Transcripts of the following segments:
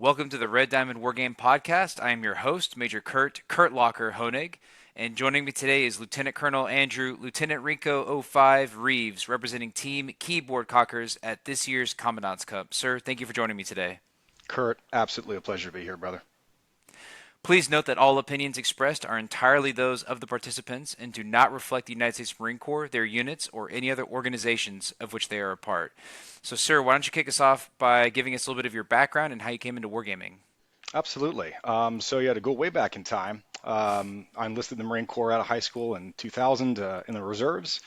Welcome to the Red Diamond Wargame Podcast. I am your host, Major Kurt Locker Honig, and joining me today is Lieutenant Colonel Andrew LtRico05 Reaves, representing Team Keyboard Cockers at this year's Commandant's Cup. Sir, thank you for joining me today. Kurt, absolutely a pleasure to be here, brother. Please note that all opinions expressed are entirely those of the participants and do not reflect the United States Marine Corps, their units, or any other organizations of which they are a part. So, sir, why don't you kick us off by giving us a little bit of your background and how you came into wargaming? Absolutely. So yeah, to go way back in time, I enlisted in the Marine Corps out of high school in 2000 in the reserves.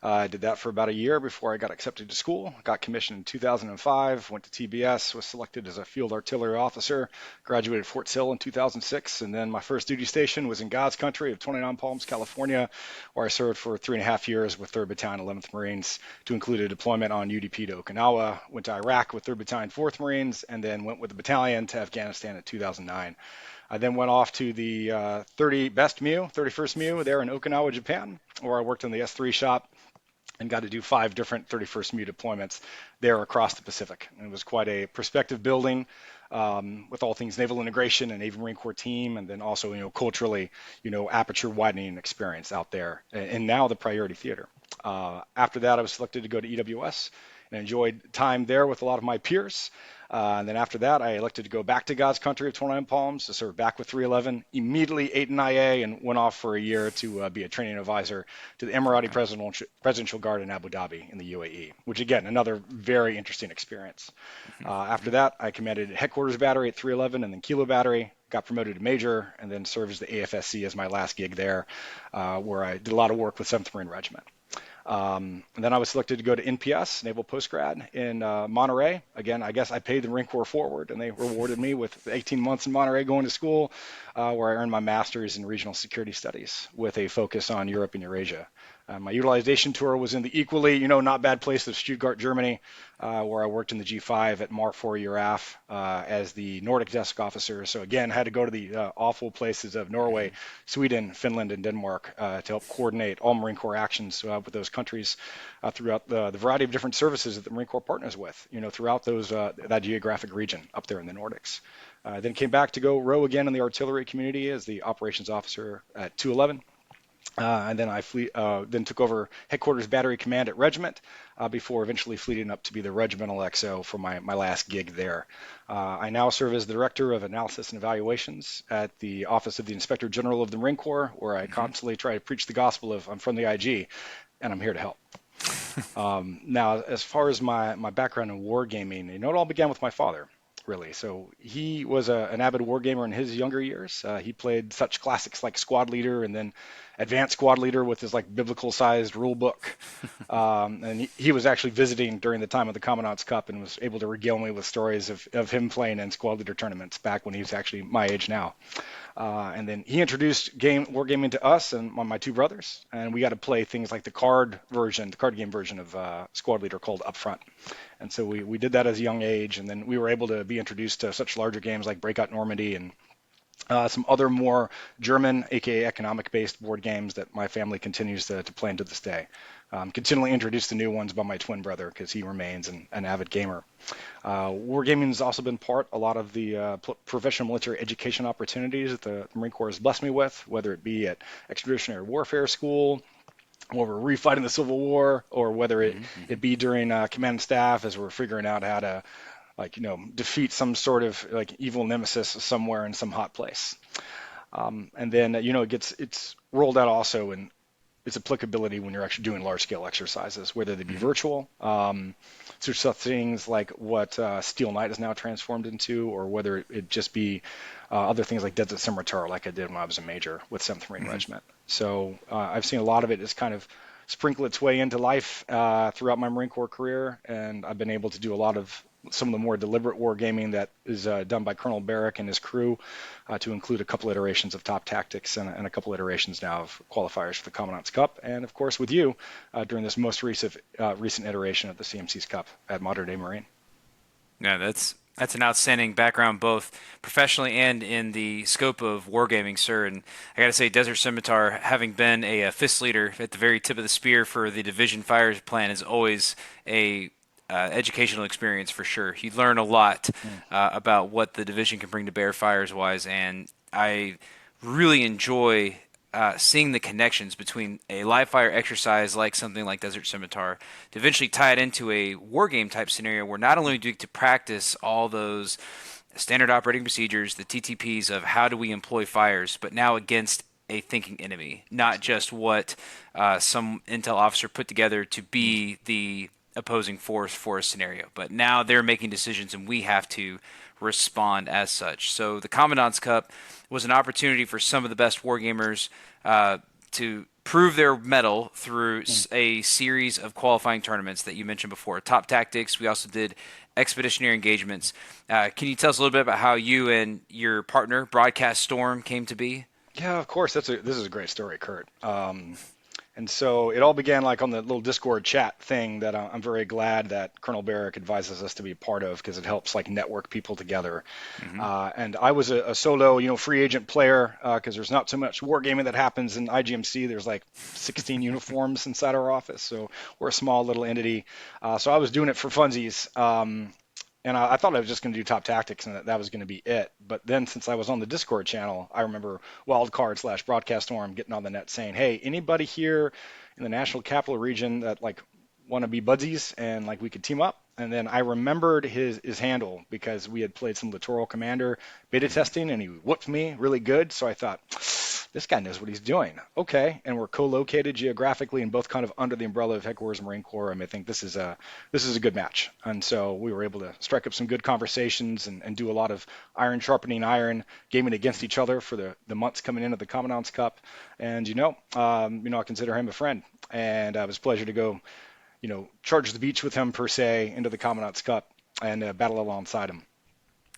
I did that for about a year before I got accepted to school. Got commissioned in 2005, went to TBS, was selected as a field artillery officer, graduated Fort Sill in 2006, and then my first duty station was in God's country of 29 Palms, California, where I served for 3.5 years with 3rd Battalion, 11th Marines, to include a deployment on UDP to Okinawa. Went to Iraq with 3rd Battalion, 4th Marines, and then went with the battalion to Afghanistan in 2009. I then went off to the 31st MEU there in Okinawa, Japan, where I worked in the S3 shop and got to do 5 different 31st MEU deployments there across the Pacific. And it was quite a perspective building with all things naval integration and Navy Marine Corps team, and then also, culturally, aperture widening experience out there, and now the priority theater. After that, I was selected to go to EWS and enjoyed time there with a lot of my peers. And then after that, I elected to go back to God's country of 29 Palms to serve back with 311, immediately ate an IA, and went off for a year to be a training advisor to the Emirati Presidential Guard in Abu Dhabi in the UAE, which, again, another very interesting experience. After that, I commanded headquarters battery at 311 and then Kilo battery, got promoted to major, and then served as the AFSC as my last gig there, where I did a lot of work with 7th Marine Regiment. And then I was selected to go to NPS, Naval Postgrad, in Monterey. Again, I guess I paid the Marine Corps forward, and they rewarded me with 18 months in Monterey going to school, where I earned my master's in regional security studies with a focus on Europe and Eurasia. My utilization tour was in the equally, not bad place of Stuttgart, Germany, where I worked in the G5 at Mark IV URAF as the Nordic desk officer. So again, I had to go to the awful places of Norway, Sweden, Finland, and Denmark to help coordinate all Marine Corps actions with those countries throughout the variety of different services that the Marine Corps partners with, throughout that geographic region up there in the Nordics. Then came back to go row again in the artillery community as the operations officer at 211. And then I then took over headquarters battery command at regiment before eventually fleeting up to be the regimental XO for my last gig there. I now serve as the director of analysis and evaluations at the Office of the Inspector General of the Marine Corps, where I constantly try to preach the gospel of I'm from the IG and I'm here to help. Now, as far as my background in wargaming, it all began with my father. Really. So he was an avid wargamer in his younger years. He played such classics like Squad Leader and then Advanced Squad Leader with his biblical-sized rule book. And he was actually visiting during the time of the Commandant's Cup and was able to regale me with stories of him playing in Squad Leader tournaments back when he was actually my age now. And then he introduced wargaming to us and my 2 brothers, and we got to play things like the card game version of Squad Leader called Upfront. And so we did that as a young age, and then we were able to be introduced to such larger games like Breakout Normandy and some other more German, aka economic-based board games that my family continues to play into this day. Continually introduced to new ones by my twin brother because he remains an avid gamer. Wargaming has also been a lot of the professional military education opportunities that the Marine Corps has blessed me with, whether it be at Expeditionary Warfare School, or we're refighting the Civil War, or whether it be during command and staff as we're figuring out how to defeat some sort of evil nemesis somewhere in some hot place. And then, it's rolled out also in its applicability when you're actually doing large scale exercises, whether they be virtual, through such things like what Steel Knight is now transformed into, or whether it just be other things like Desert Scimitar, like I did when I was a major with 7th Marine Regiment. So I've seen a lot of it as kind of sprinkle its way into life throughout my Marine Corps career, and I've been able to do a lot of some of the more deliberate wargaming that is done by Colonel Barrick and his crew, to include a couple iterations of Top Tactics and a couple iterations now of qualifiers for the Commandant's Cup, and of course with you during this most recent iteration of the CMC's Cup at Modern Day Marine. Yeah, that's an outstanding background, both professionally and in the scope of wargaming, sir. And I got to say, Desert Scimitar, having been a fist leader at the very tip of the spear for the Division Fires plan, is always a educational experience for sure. You learn a lot Mm. about what the division can bring to bear fires wise, and I really enjoy seeing the connections between a live fire exercise like something like Desert Scimitar to eventually tie it into a war game type scenario where not only do you get to practice all those standard operating procedures, the TTPs of how do we employ fires, but now against a thinking enemy, not just what some intel officer put together to be the opposing force for a scenario. But now they're making decisions and we have to respond as such. So the Commandant's Cup was an opportunity for some of the best wargamers to prove their mettle through Mm. a series of qualifying tournaments that you mentioned before. Top Tactics, we also did expeditionary engagements. Can you tell us a little bit about how you and your partner, Broadcast Storm, came to be? Yeah, of course. This is a great story, Kurt. And so it all began like on the little Discord chat thing that I'm very glad that Colonel Barrick advises us to be a part of because it helps like network people together. Hmm. And I was a solo, free agent player because there's not so much wargaming that happens in IGMC. There's like 16 uniforms inside our office, so we're a small little entity. So I was doing it for funsies. And I thought I was just going to do top tactics and that was going to be it. But then since I was on the Discord channel, I remember wildcard / broadcast storm getting on the net saying, hey, anybody here in the National Capital Region that like want to be buddies and like we could team up? And then I remembered his handle because we had played some Littoral Commander beta Hmm. testing and he whooped me really good. So I thought, this guy knows what he's doing. Okay, and we're co-located geographically and both kind of under the umbrella of Headquarters Marine Corps. I think this is a good match. And so we were able to strike up some good conversations and do a lot of iron sharpening iron, gaming against each other for the months coming into the Commandant's Cup. And I consider him a friend. And it was a pleasure to go, charge the beach with him per se into the Commandant's Cup and battle alongside him.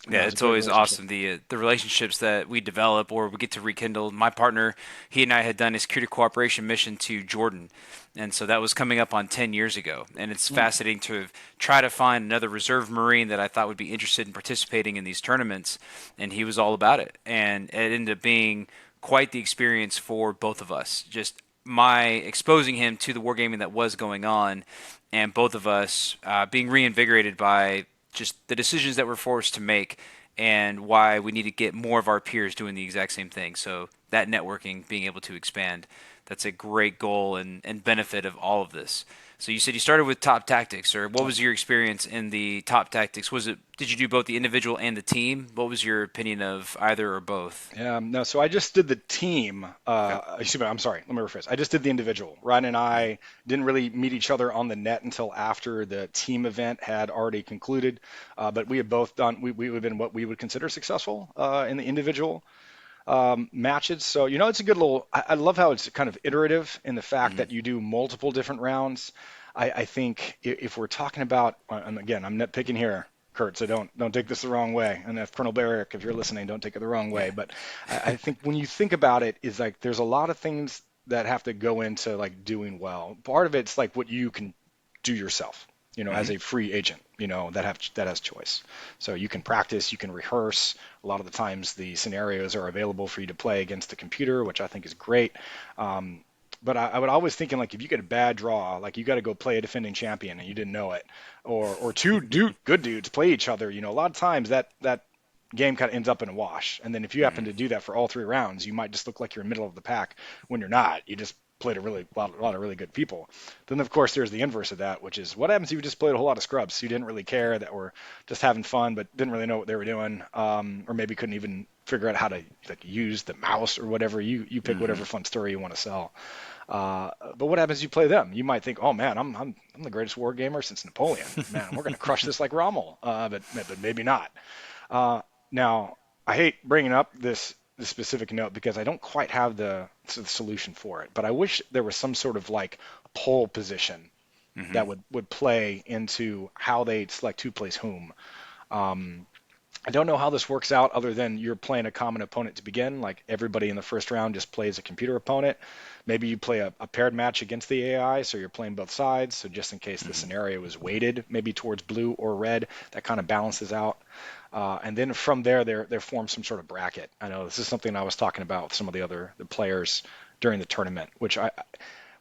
Yeah, It was a it's great always relationship. awesome the relationships that we develop or we get to rekindle. My partner, he and I had done a security cooperation mission to Jordan, and so that was coming up on 10 years ago. And it's Mm. fascinating to try to find another reserve Marine that I thought would be interested in participating in these tournaments, and he was all about it. And it ended up being quite the experience for both of us. Just my exposing him to the wargaming that was going on, and both of us being reinvigorated by just the decisions that we're forced to make and why we need to get more of our peers doing the exact same thing. So that networking, being able to expand, that's a great goal and benefit of all of this. So you said you started with Top Tactics, or what was your experience in the Top Tactics? Did you do both the individual and the team? What was your opinion of either or both? No, so I just did the team. Okay. Excuse me, I'm sorry. Let me rephrase. I just did the individual. Ryan and I didn't really meet each other on the net until after the team event had already concluded. But we had both done. We would have been what we would consider successful in the individual matches. So it's a good little. I love how it's kind of iterative in the fact Mm-hmm. that you do multiple different rounds. I think if we're talking about, and again, I'm nitpicking here, Kurt, so don't take this the wrong way. And if Colonel Barrick, if you're listening, don't take it the wrong way. Yeah. But I think when you think about it, is like there's a lot of things that have to go into like doing well. Part of it's like what you can do yourself, Mm-hmm. as a free agent, that has choice. So you can practice, you can rehearse. A lot of the times the scenarios are available for you to play against the computer, which I think is great. Um, but I would always thinking like if you get a bad draw, like you got to go play a defending champion and you didn't know it, or two good dudes play each other. A lot of times that game kind of ends up in a wash. And then if you happen Mm-hmm. to do that for all 3 rounds, you might just look like you're in the middle of the pack when you're not. You just played a lot of really good people. Then of course there's the inverse of that, which is what happens if you just played a whole lot of scrubs who didn't really care, that were just having fun but didn't really know what they were doing, or maybe couldn't even figure out how to like use the mouse or whatever. You pick Mm-hmm. whatever fun story you want to sell. But what happens if you play them? You might think, oh man, I'm the greatest war gamer since Napoleon. Man, we're gonna crush this like Rommel. But maybe not. Uh, Now, I hate bringing up this specific note because I don't quite have the solution for it, but I wish there was some sort of like pole position Mm-hmm. that would play into how they select who plays whom. Um, I don't know how this works out other than you're playing a common opponent to begin. Like everybody in the first round just plays a computer opponent. Maybe you play a paired match against the AI, so you're playing both sides. So just in case the Mm-hmm. scenario is weighted maybe towards blue or red, that kind of balances out. And then from there, they form some sort of bracket. I know this is something I was talking about with some of the players during the tournament, which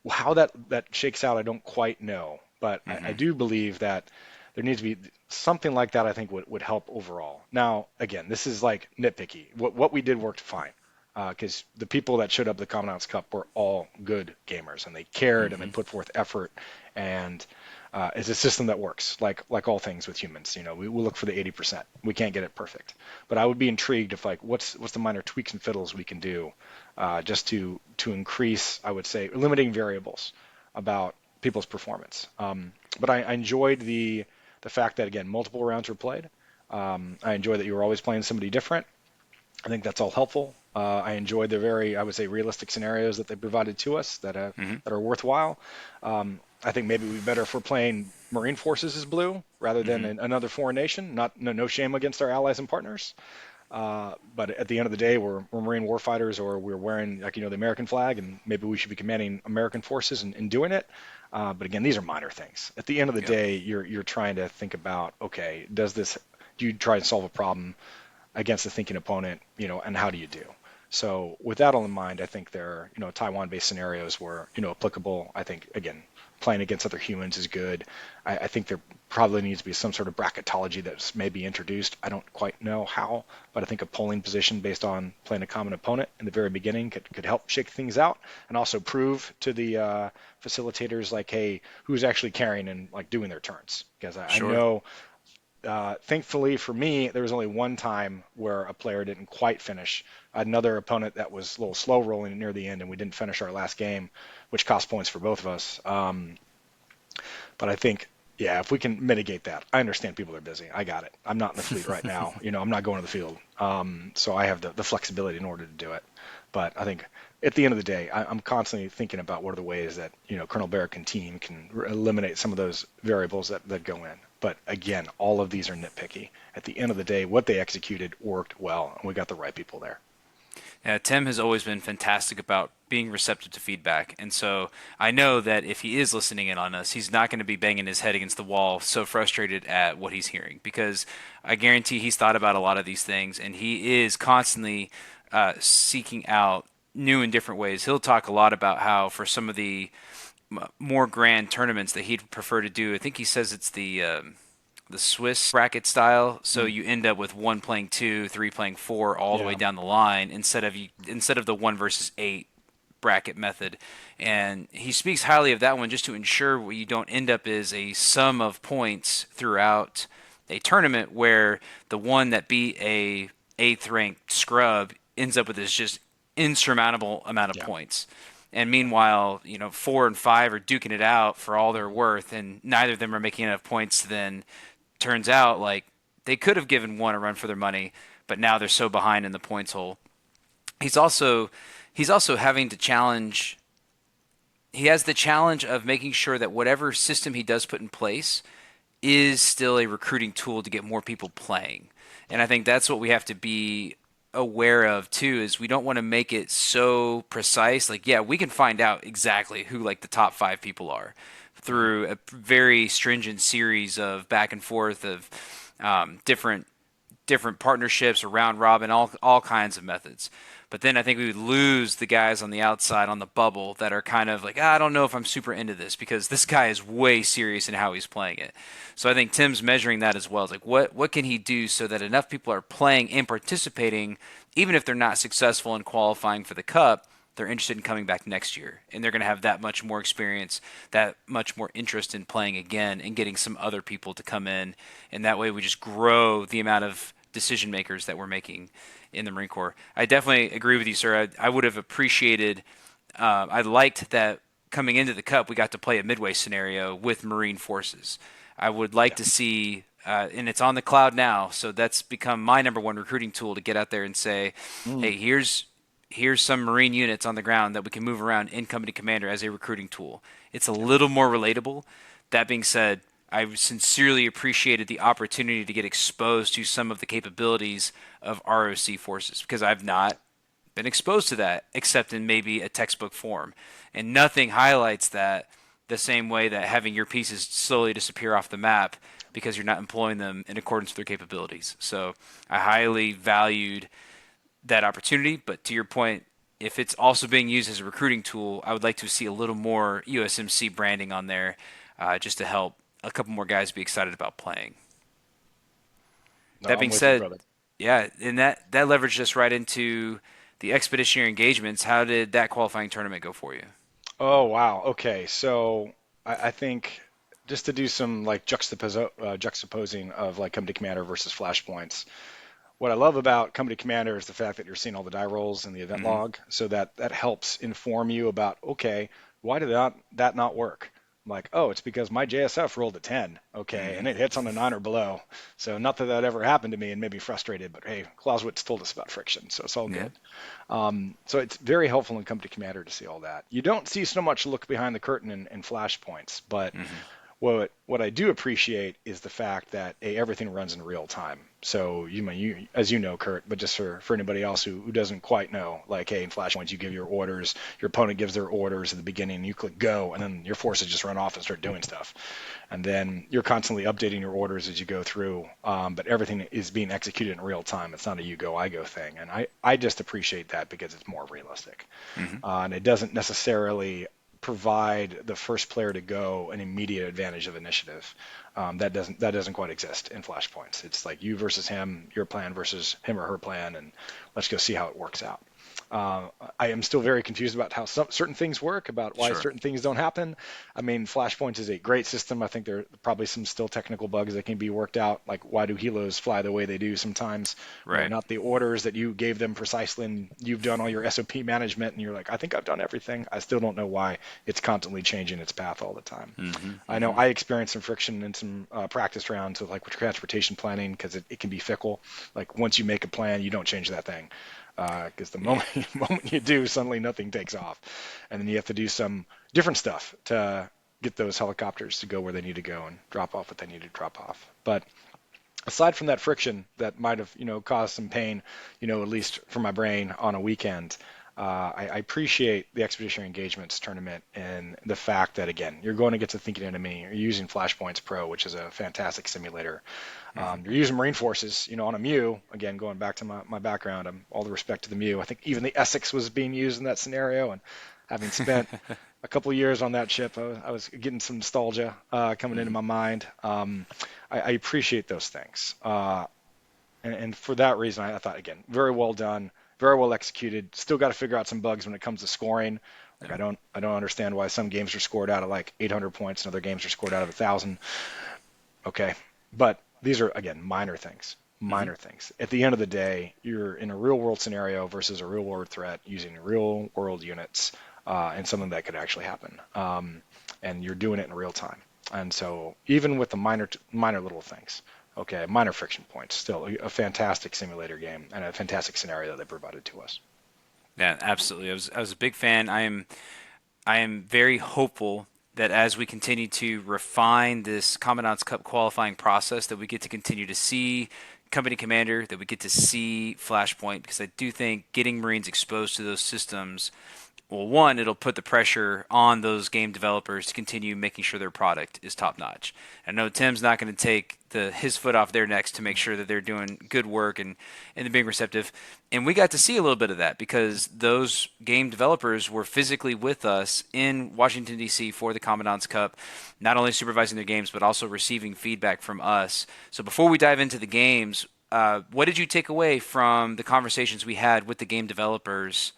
how that shakes out, I don't quite know. But I Mm-hmm. do believe that there needs to be something like that. I think would help overall. Now, again, this is like nitpicky. What we did worked fine because the people that showed up at the Commandant's Cup were all good gamers and they cared and they Hmm. put forth effort and it's a system that works like all things with humans. We will look for the 80%. We can't get it perfect, but I would be intrigued if like what's the minor tweaks and fiddles we can do just to increase, I would say, limiting variables about people's performance. But I enjoyed the fact that again multiple rounds were played. I enjoy that you were always playing somebody different. I think that's all helpful. I enjoyed the very, I would say, realistic scenarios that they provided to us Hmm. that are worthwhile. I think maybe it would be better if we're playing Marine Forces as blue rather than Hmm. another foreign nation. No shame against our allies and partners. But at the end of the day, we're Marine warfighters, or we're wearing like the American flag, and maybe we should be commanding American forces and doing it. But again, these are minor things. At the end of the Yep. day, you're trying to think about, okay, do you try to solve a problem against a thinking opponent, and how do you do? So with that all in mind, I think there are, Taiwan-based scenarios where, applicable. I think, again, playing against other humans is good. I think there probably needs to be some sort of bracketology that's maybe introduced. I don't quite know how, but I think a polling position based on playing a common opponent in the very beginning could help shake things out and also prove to the facilitators like, hey, who's actually carrying and like doing their turns? Because I Sure. know thankfully for me, there was only one time where a player didn't quite finish. Another opponent that was a little slow rolling near the end, and we didn't finish our last game, which cost points for both of us. But I think, yeah, if we can mitigate that, I understand people are busy. I got it. I'm not in the fleet right now. I'm not going to the field. So I have the flexibility in order to do it. But I think at the end of the day, I'm constantly thinking about what are the ways that, Colonel Barrick and team can eliminate some of those variables that go in. But again, all of these are nitpicky. At the end of the day, what they executed worked well, and we got the right people there. Tim has always been fantastic about being receptive to feedback. And so I know that if he is listening in on us, he's not going to be banging his head against the wall so frustrated at what he's hearing because I guarantee he's thought about a lot of these things and he is constantly seeking out new and different ways. He'll talk a lot about how for some of the more grand tournaments that he'd prefer to do, I think he says it's the Swiss bracket style, so Mm. you end up with one playing two, three playing four, all the way Yeah. down the line instead of the 1 versus 8 bracket method. And he speaks highly of that one just to ensure what you don't end up is a sum of points throughout a tournament where the one that beat a eighth ranked scrub ends up with this just insurmountable amount of Yeah. points. And meanwhile, 4 and 5 are duking it out for all they're worth, and neither of them are making enough points to then turns out like they could have given one a run for their money, but now they're so behind in the points hole. He's also he's also having to challenge. He has the challenge of making sure that whatever system he does put in place is still a recruiting tool to get more people playing. And I think that's what we have to be aware of too is we don't want to make it so precise. Like, yeah, we can find out exactly who like the top 5 people are Mhm. through a very stringent series of back and forth of different partnerships, around robin, all kinds of methods. But then I think we would lose the guys on the outside on the bubble that are kind of like, I don't know if I'm super into this because this guy is way serious in how he's playing it. So I think Tim's measuring that as well. It's like what can he do so that enough people are playing and participating, even if they're not successful in qualifying for the cup, they're interested in coming back next year and they're going to have that much more experience, that much more interest in playing again and getting some other people to come in, and that way we just grow the amount of decision makers that we're making in the Marine Corps. I definitely agree with you, sir. I would have appreciated, I liked that coming into the Cup, we got to play a midway scenario with Marine forces. I would like Yeah. to see, and it's on the cloud now, so that's become my number one recruiting tool to get out there and say, Mm. hey, here's some Marine units on the ground that we can move around in company commander as a recruiting tool. It's a Yeah. little more relatable. That being said, I sincerely appreciated the opportunity to get exposed to some of the capabilities of ROC forces because I've not been exposed to that except in maybe a textbook form. And nothing highlights that the same way that having your pieces slowly disappear off the map because you're not employing them in accordance with their capabilities. So I highly valued that opportunity. But to your point, if it's also being used as a recruiting tool, I would like to see a little more USMC branding on there, just to help a couple more guys be excited about playing. No, That I'm being with you, said, brother. yeah, and that leveraged us right into the expeditionary engagements. How did that qualifying tournament go for you? Oh, wow. Okay. So I think just to do some like juxtaposing of like Company Commander versus Flashpoints. What I love about Company Commander is the fact that you're seeing all the die rolls in the event Hmm. log, so that helps inform you about, okay, why did that not work? I'm like, oh, it's because my JSF rolled a 10, okay, Hmm. and it hits on a 9 or below. So not that that ever happened to me and made me frustrated, but hey, Clausewitz told us about friction, so it's all Yeah, good. So it's very helpful in Company Commander to see all that. You don't see so much look behind the curtain in Flashpoints, but hmm, what I do appreciate is the fact that everything runs in real time. So as you know, Kurt, but just for anybody else who doesn't quite know, like hey, in Flashpoints you give your orders, your opponent gives their orders at the beginning, you click go, and then your forces just run off and start doing stuff, and then you're constantly updating your orders as you go through. But everything is being executed in real time. It's not a you go I go thing, and I just appreciate that because it's more realistic, hmm. and it doesn't necessarily provide the first player to go an immediate advantage of initiative. That doesn't quite exist in Flashpoints. It's like you versus him, your plan versus him or her plan, and let's go see how it works out. Uh, I am still very confused about how certain things work, about why Sure. certain things don't happen. I mean, Flashpoints is a great system. I think there are probably some still technical bugs that can be worked out, like why do helos fly the way they do sometimes? Right. Not the orders that you gave them precisely, and you've done all your SOP management, and you're like, I think I've done everything. I still don't know why it's constantly changing its path all the time. Hmm. I know Hmm. I experienced some friction in some practice rounds with like with transportation planning because it can be fickle. Like once you make a plan, you don't change that thing because the Yeah. moment you do, suddenly nothing takes off, and then you have to do some different stuff to get those helicopters to go where they need to go and drop off what they need to drop off. But aside from that friction that might have caused some pain, at least for my brain on a weekend, I appreciate the Expeditionary Engagements tournament and the fact that again you're going against a thinking enemy. You're using Flashpoints Pro, which is a fantastic simulator. Hmm. You're using Marine Forces, on a Mu. Again, going back to my background, all the respect to the Mu. I think even the Essex was being used in that scenario, and having spent a couple of years on that ship, I was getting some nostalgia coming into Hmm. my mind. I appreciate those things. And for that reason, I thought again, very well done, very well executed. Still got to figure out some bugs when it comes to scoring. Like Yeah. I don't understand why some games are scored out of like 800 points and other games are scored out of 1,000. Okay, but these are again minor things. Hmm. Minor things. At the end of the day, you're in a real world scenario versus a real world threat using real world units and something that could actually happen. And you're doing it in real time. And so even with the minor little things, okay, minor friction points, still a fantastic simulator game and a fantastic scenario that they provided to us. Yeah, absolutely. I was a big fan. I am very hopeful that as we continue to refine this Commandant's Cup qualifying process, that we get to continue to see Company Commander, that we get to see Flashpoint, because I do think getting Marines exposed to those systems, well, one, it'll put the pressure on those game developers to continue making sure their product is top notch. I know Tim's not going to take his foot off their necks to make sure that they're doing good work and being receptive. And we got to see a little bit of that because those game developers were physically with us in Washington D.C. for the Commandant's Cup, not only supervising their games but also receiving feedback from us. So before we dive into the games, what did you take away from the conversations we had with the game developers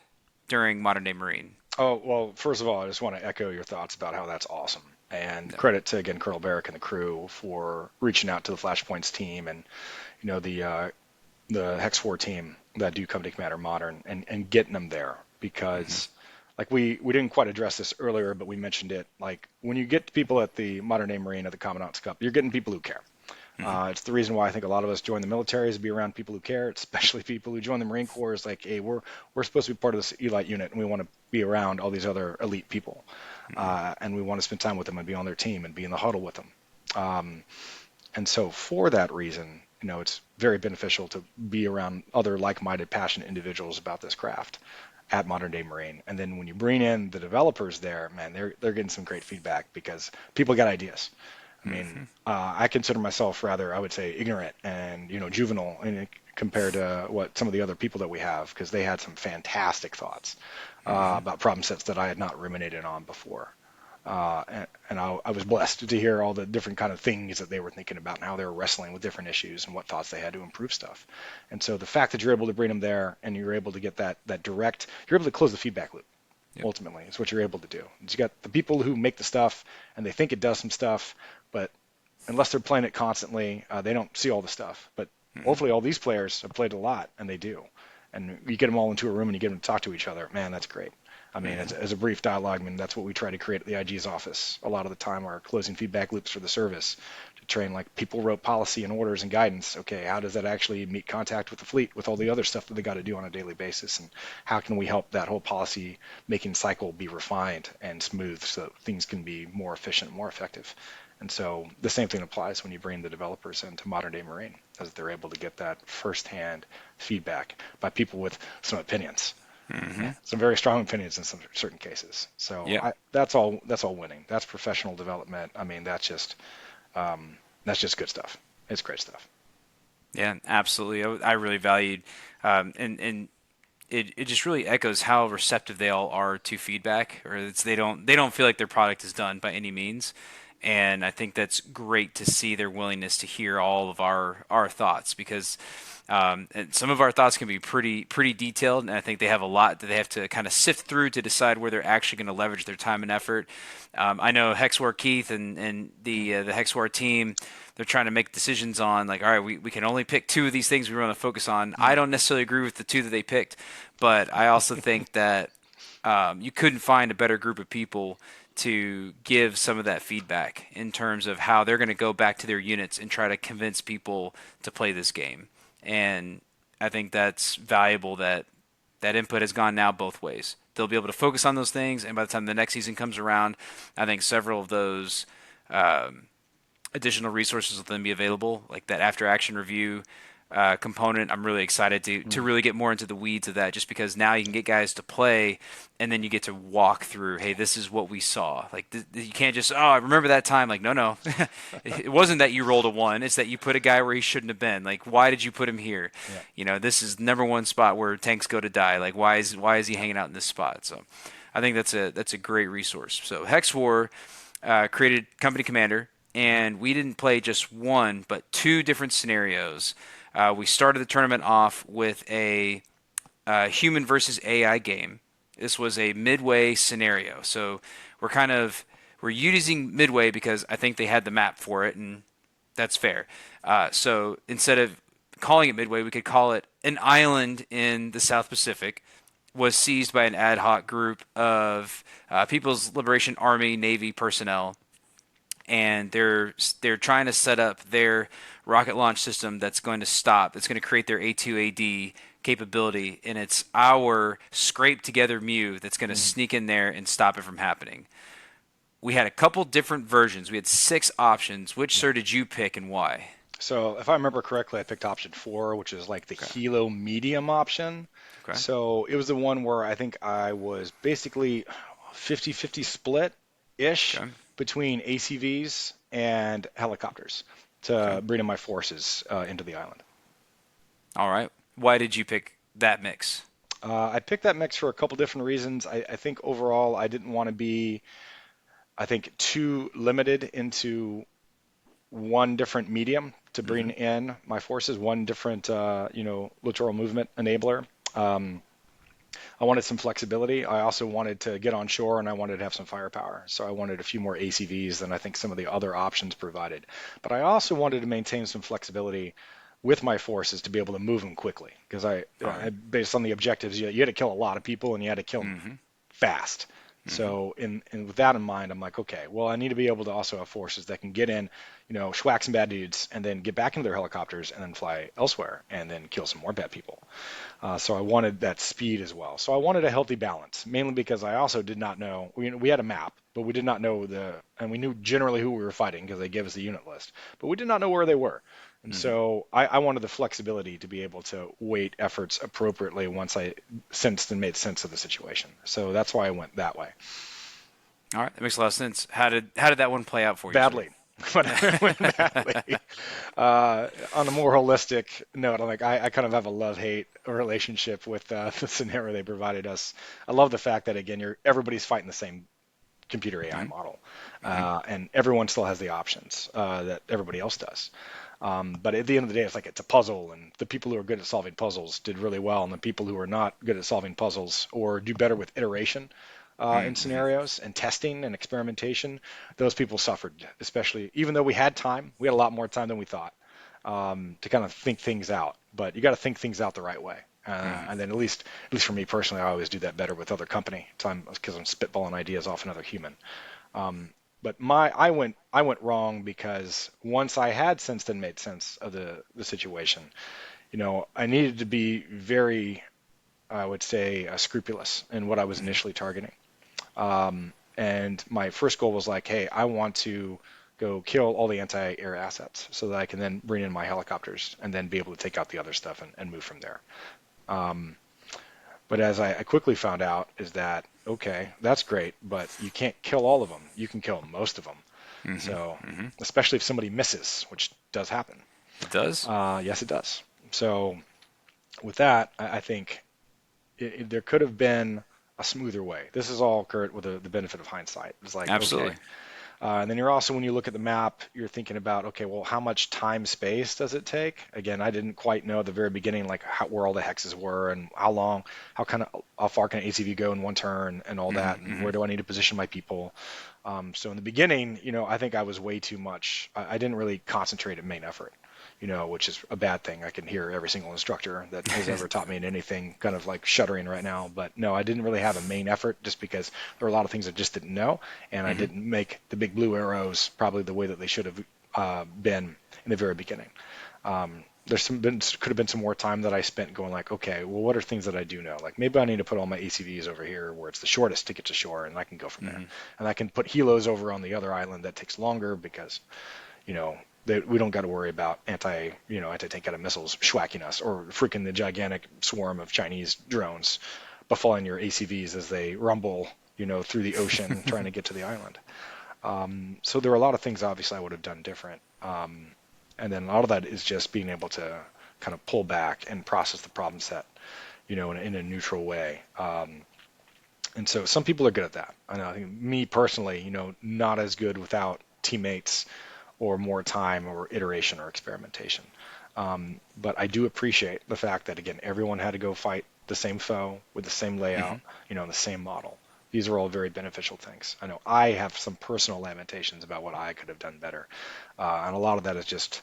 during Modern Day Marine? Oh, well, first of all, I just want to echo your thoughts about how that's awesome. And No. credit to, again, Colonel Barrick and the crew for reaching out to the Flashpoints team and, the Hex 4 team that do come to Commander Modern and getting them there Hmm. because, like, we didn't quite address this earlier, but we mentioned it. Like, when you get people at the Modern Day Marine at the Commandant's Cup, you're getting people who care. Hmm. It's the reason why I think a lot of us join the military is to be around people who care, especially people who join the Marine Corps. Is like, hey, we're supposed to be part of this elite unit, and we want to be around all these other elite people, Hmm. and we want to spend time with them and be on their team and be in the huddle with them. Um, and so for that reason, it's very beneficial to be around other like-minded, passionate individuals about this craft at Modern Day Marine. And then when you bring in the developers there, man, they're getting some great feedback because people got ideas. I mean, Hmm. I consider myself rather, I would say, ignorant and juvenile compared to what some of the other people that we have, because they had some fantastic thoughts Hmm. about problem sets that I had not ruminated on before. And I was blessed to hear all the different kind of things that they were thinking about and how they were wrestling with different issues and what thoughts they had to improve stuff. And so the fact that you're able to bring them there and you're able to get that direct, you're able to close the feedback loop. Yep. Ultimately, is what you're able to do. You got the people who make the stuff and they think it does some stuff, but unless they're playing it constantly, they don't see all the stuff. But Mhm. hopefully, all these players have played a lot, and they do. And you get them all into a room and you get them to talk to each other. Man, that's great. I mean, Mhm. as a brief dialogue, I mean, that's what we try to create at the IG's office a lot of the time, our closing feedback loops for the service to train, like, people wrote policy and orders and guidance. Okay, how does that actually meet contact with the fleet with all the other stuff that they got to do on a daily basis? And how can we help that whole policy making cycle be refined and smooth so that things can be more efficient and more effective? And so the same thing applies when you bring the developers into modern day Marine, as they're able to get that firsthand feedback by people with some opinions, Mhm. some very strong opinions in some certain cases. So Yeah. that's all winning. That's professional development. I mean, that's just good stuff. It's great stuff. Yeah, absolutely. I really valued, and it just really echoes how receptive they all are to feedback, or they don't feel like their product is done by any means. And I think that's great to see their willingness to hear all of our thoughts, because and some of our thoughts can be pretty detailed, and I think they have a lot that they have to kind of sift through to decide where they're actually going to leverage their time and effort. I know Hexwar Keith and the Hexwar team, they're trying to make decisions on, like, all right, we can only pick two of these things we want to focus on. I don't necessarily agree with the two that they picked, but I also think that you couldn't find a better group of people to give some of that feedback in terms of how they're going to go back to their units and try to convince people to play this game. And I think that's valuable, that that input has gone now both ways. They'll be able to focus on those things, and by the time the next season comes around, I think several of those additional resources will then be available, like that after action review component. I'm really excited to Mm. really get more into the weeds of that, just because now you can get guys to play, and then you get to walk through, hey, this is what we saw. Like, you can't just, oh, I remember that time. Like, no. It wasn't that you rolled a one, it's that you put a guy where he shouldn't have been. Like, why did you put him here? Yeah. This is number one spot where tanks go to die. Like, why is he hanging out in this spot? So I think that's a great resource. So Hex War created Company Commander, and we didn't play just one, but two different scenarios. We started the tournament off with a human versus AI game. This was a midway scenario, so we're using midway because I think they had the map for it, and that's fair. So instead of calling it midway, we could call it an island in the South Pacific was seized by an ad hoc group of People's Liberation Army Navy personnel, and they're trying to set up their rocket launch system that's going to stop. It's going to create their A2AD capability, and it's our scrape together Mew that's going to Mhm. sneak in there and stop it from happening. We had a couple different versions. We had 6 options. Which, Yeah. sir, did you pick, and why? So if I remember correctly, I picked option four, which is like the Okay. Hilo medium option. Okay. So it was the one where I think I was basically 50-50 split ish Okay. between ACVs and helicopters Okay. to bring in my forces into the island. All right. Why did you pick that mix? I picked that mix for a couple different reasons. I think overall I didn't want to be, I think, too limited into one different medium to bring Mm-hmm. in my forces, one different, littoral movement enabler. Um, I wanted some flexibility. I also wanted to get on shore and I wanted to have some firepower. So I wanted a few more ACVs than I think some of the other options provided. But I also wanted to maintain some flexibility with my forces to be able to move them quickly because All right. based on the objectives, you had to kill a lot of people and you had to kill them Mm-hmm. fast. Mm-hmm. So with that in mind, I'm like, okay, well, I need to be able to also have forces that can get in, schwack some bad dudes and then get back into their helicopters and then fly elsewhere and then kill some more bad people. So I wanted that speed as well. So I wanted a healthy balance, mainly because I also did not know. We had a map, but we did not know and we knew generally who we were fighting because they gave us the unit list, but we did not know where they were. And Mm-hmm. so I wanted the flexibility to be able to weight efforts appropriately once I sensed and made sense of the situation. So that's why I went that way. All right. That makes a lot of sense. How did that one play out for you, sir? Badly. But I went badly. On a more holistic note, I'm like, I kind of have a love-hate relationship with the scenario they provided us. I love the fact that again, everybody's fighting the same computer AI Mm-hmm. model, Mm-hmm. and everyone still has the options that everybody else does. But at the end of the day, it's like it's a puzzle, and the people who are good at solving puzzles did really well, and the people who are not good at solving puzzles or do better with iteration in Mm-hmm. scenarios and testing and experimentation, those people suffered, especially even though we had time, we had a lot more time than we thought to kind of think things out. But you got to think things out the right way. Mm-hmm. And then at least for me personally, I always do that better with other company time because I'm spitballing ideas off another human. Um, but I went wrong because once I had sensed and made sense of the situation, I needed to be very, I would say, scrupulous in what I was Mm-hmm. initially targeting. And my first goal was like, hey, I want to go kill all the anti-air assets so that I can then bring in my helicopters and then be able to take out the other stuff and move from there. Um, but as I quickly found out is that, okay, that's great, but you can't kill all of them. You can kill most of them. Mm-hmm. So, Mm-hmm. especially if somebody misses, which does happen. It does. Yes, it does. So, with that, I think there could have been a smoother way. This is all, Kurt, with the benefit of hindsight. It's like, okay. Absolutely. And then you're also, when you look at the map, you're thinking about, okay, well, how much time space does it take? Again, I didn't quite know at the very beginning, like where all the hexes were and how far can an ACV go in one turn and all that, Mm-hmm. and Mm-hmm. where do I need to position my people? So in the beginning, I think I was way too much. I didn't really concentrate at main effort, which is a bad thing. I can hear every single instructor that has ever taught me in anything kind of like shuddering right now. But no, I didn't really have a main effort just because there were a lot of things I just didn't know, and I Mm-hmm. didn't make the big blue arrows probably the way that they should have been in the very beginning. Could have been some more time that I spent going like, okay, well, what are things that I do know? Like maybe I need to put all my ACVs over here where it's the shortest to get to shore, and I can go from there. Mm-hmm. And I can put helos over on the other island that takes longer because, you know, we don't got to worry about anti-tank guided missiles schwacking us or freaking the gigantic swarm of Chinese drones befalling your ACVs as they rumble, through the ocean trying to get to the island. So there are a lot of things obviously I would have done different. And then a lot of that is just being able to kind of pull back and process the problem set, in a neutral way. And so some people are good at that. I know, I think me personally, not as good without teammates or more time or iteration or experimentation. But I do appreciate the fact that, again, everyone had to go fight the same foe with the same Mm-hmm. layout, and the same model. These are all very beneficial things. I know I have some personal lamentations about what I could have done better. And a lot of that is just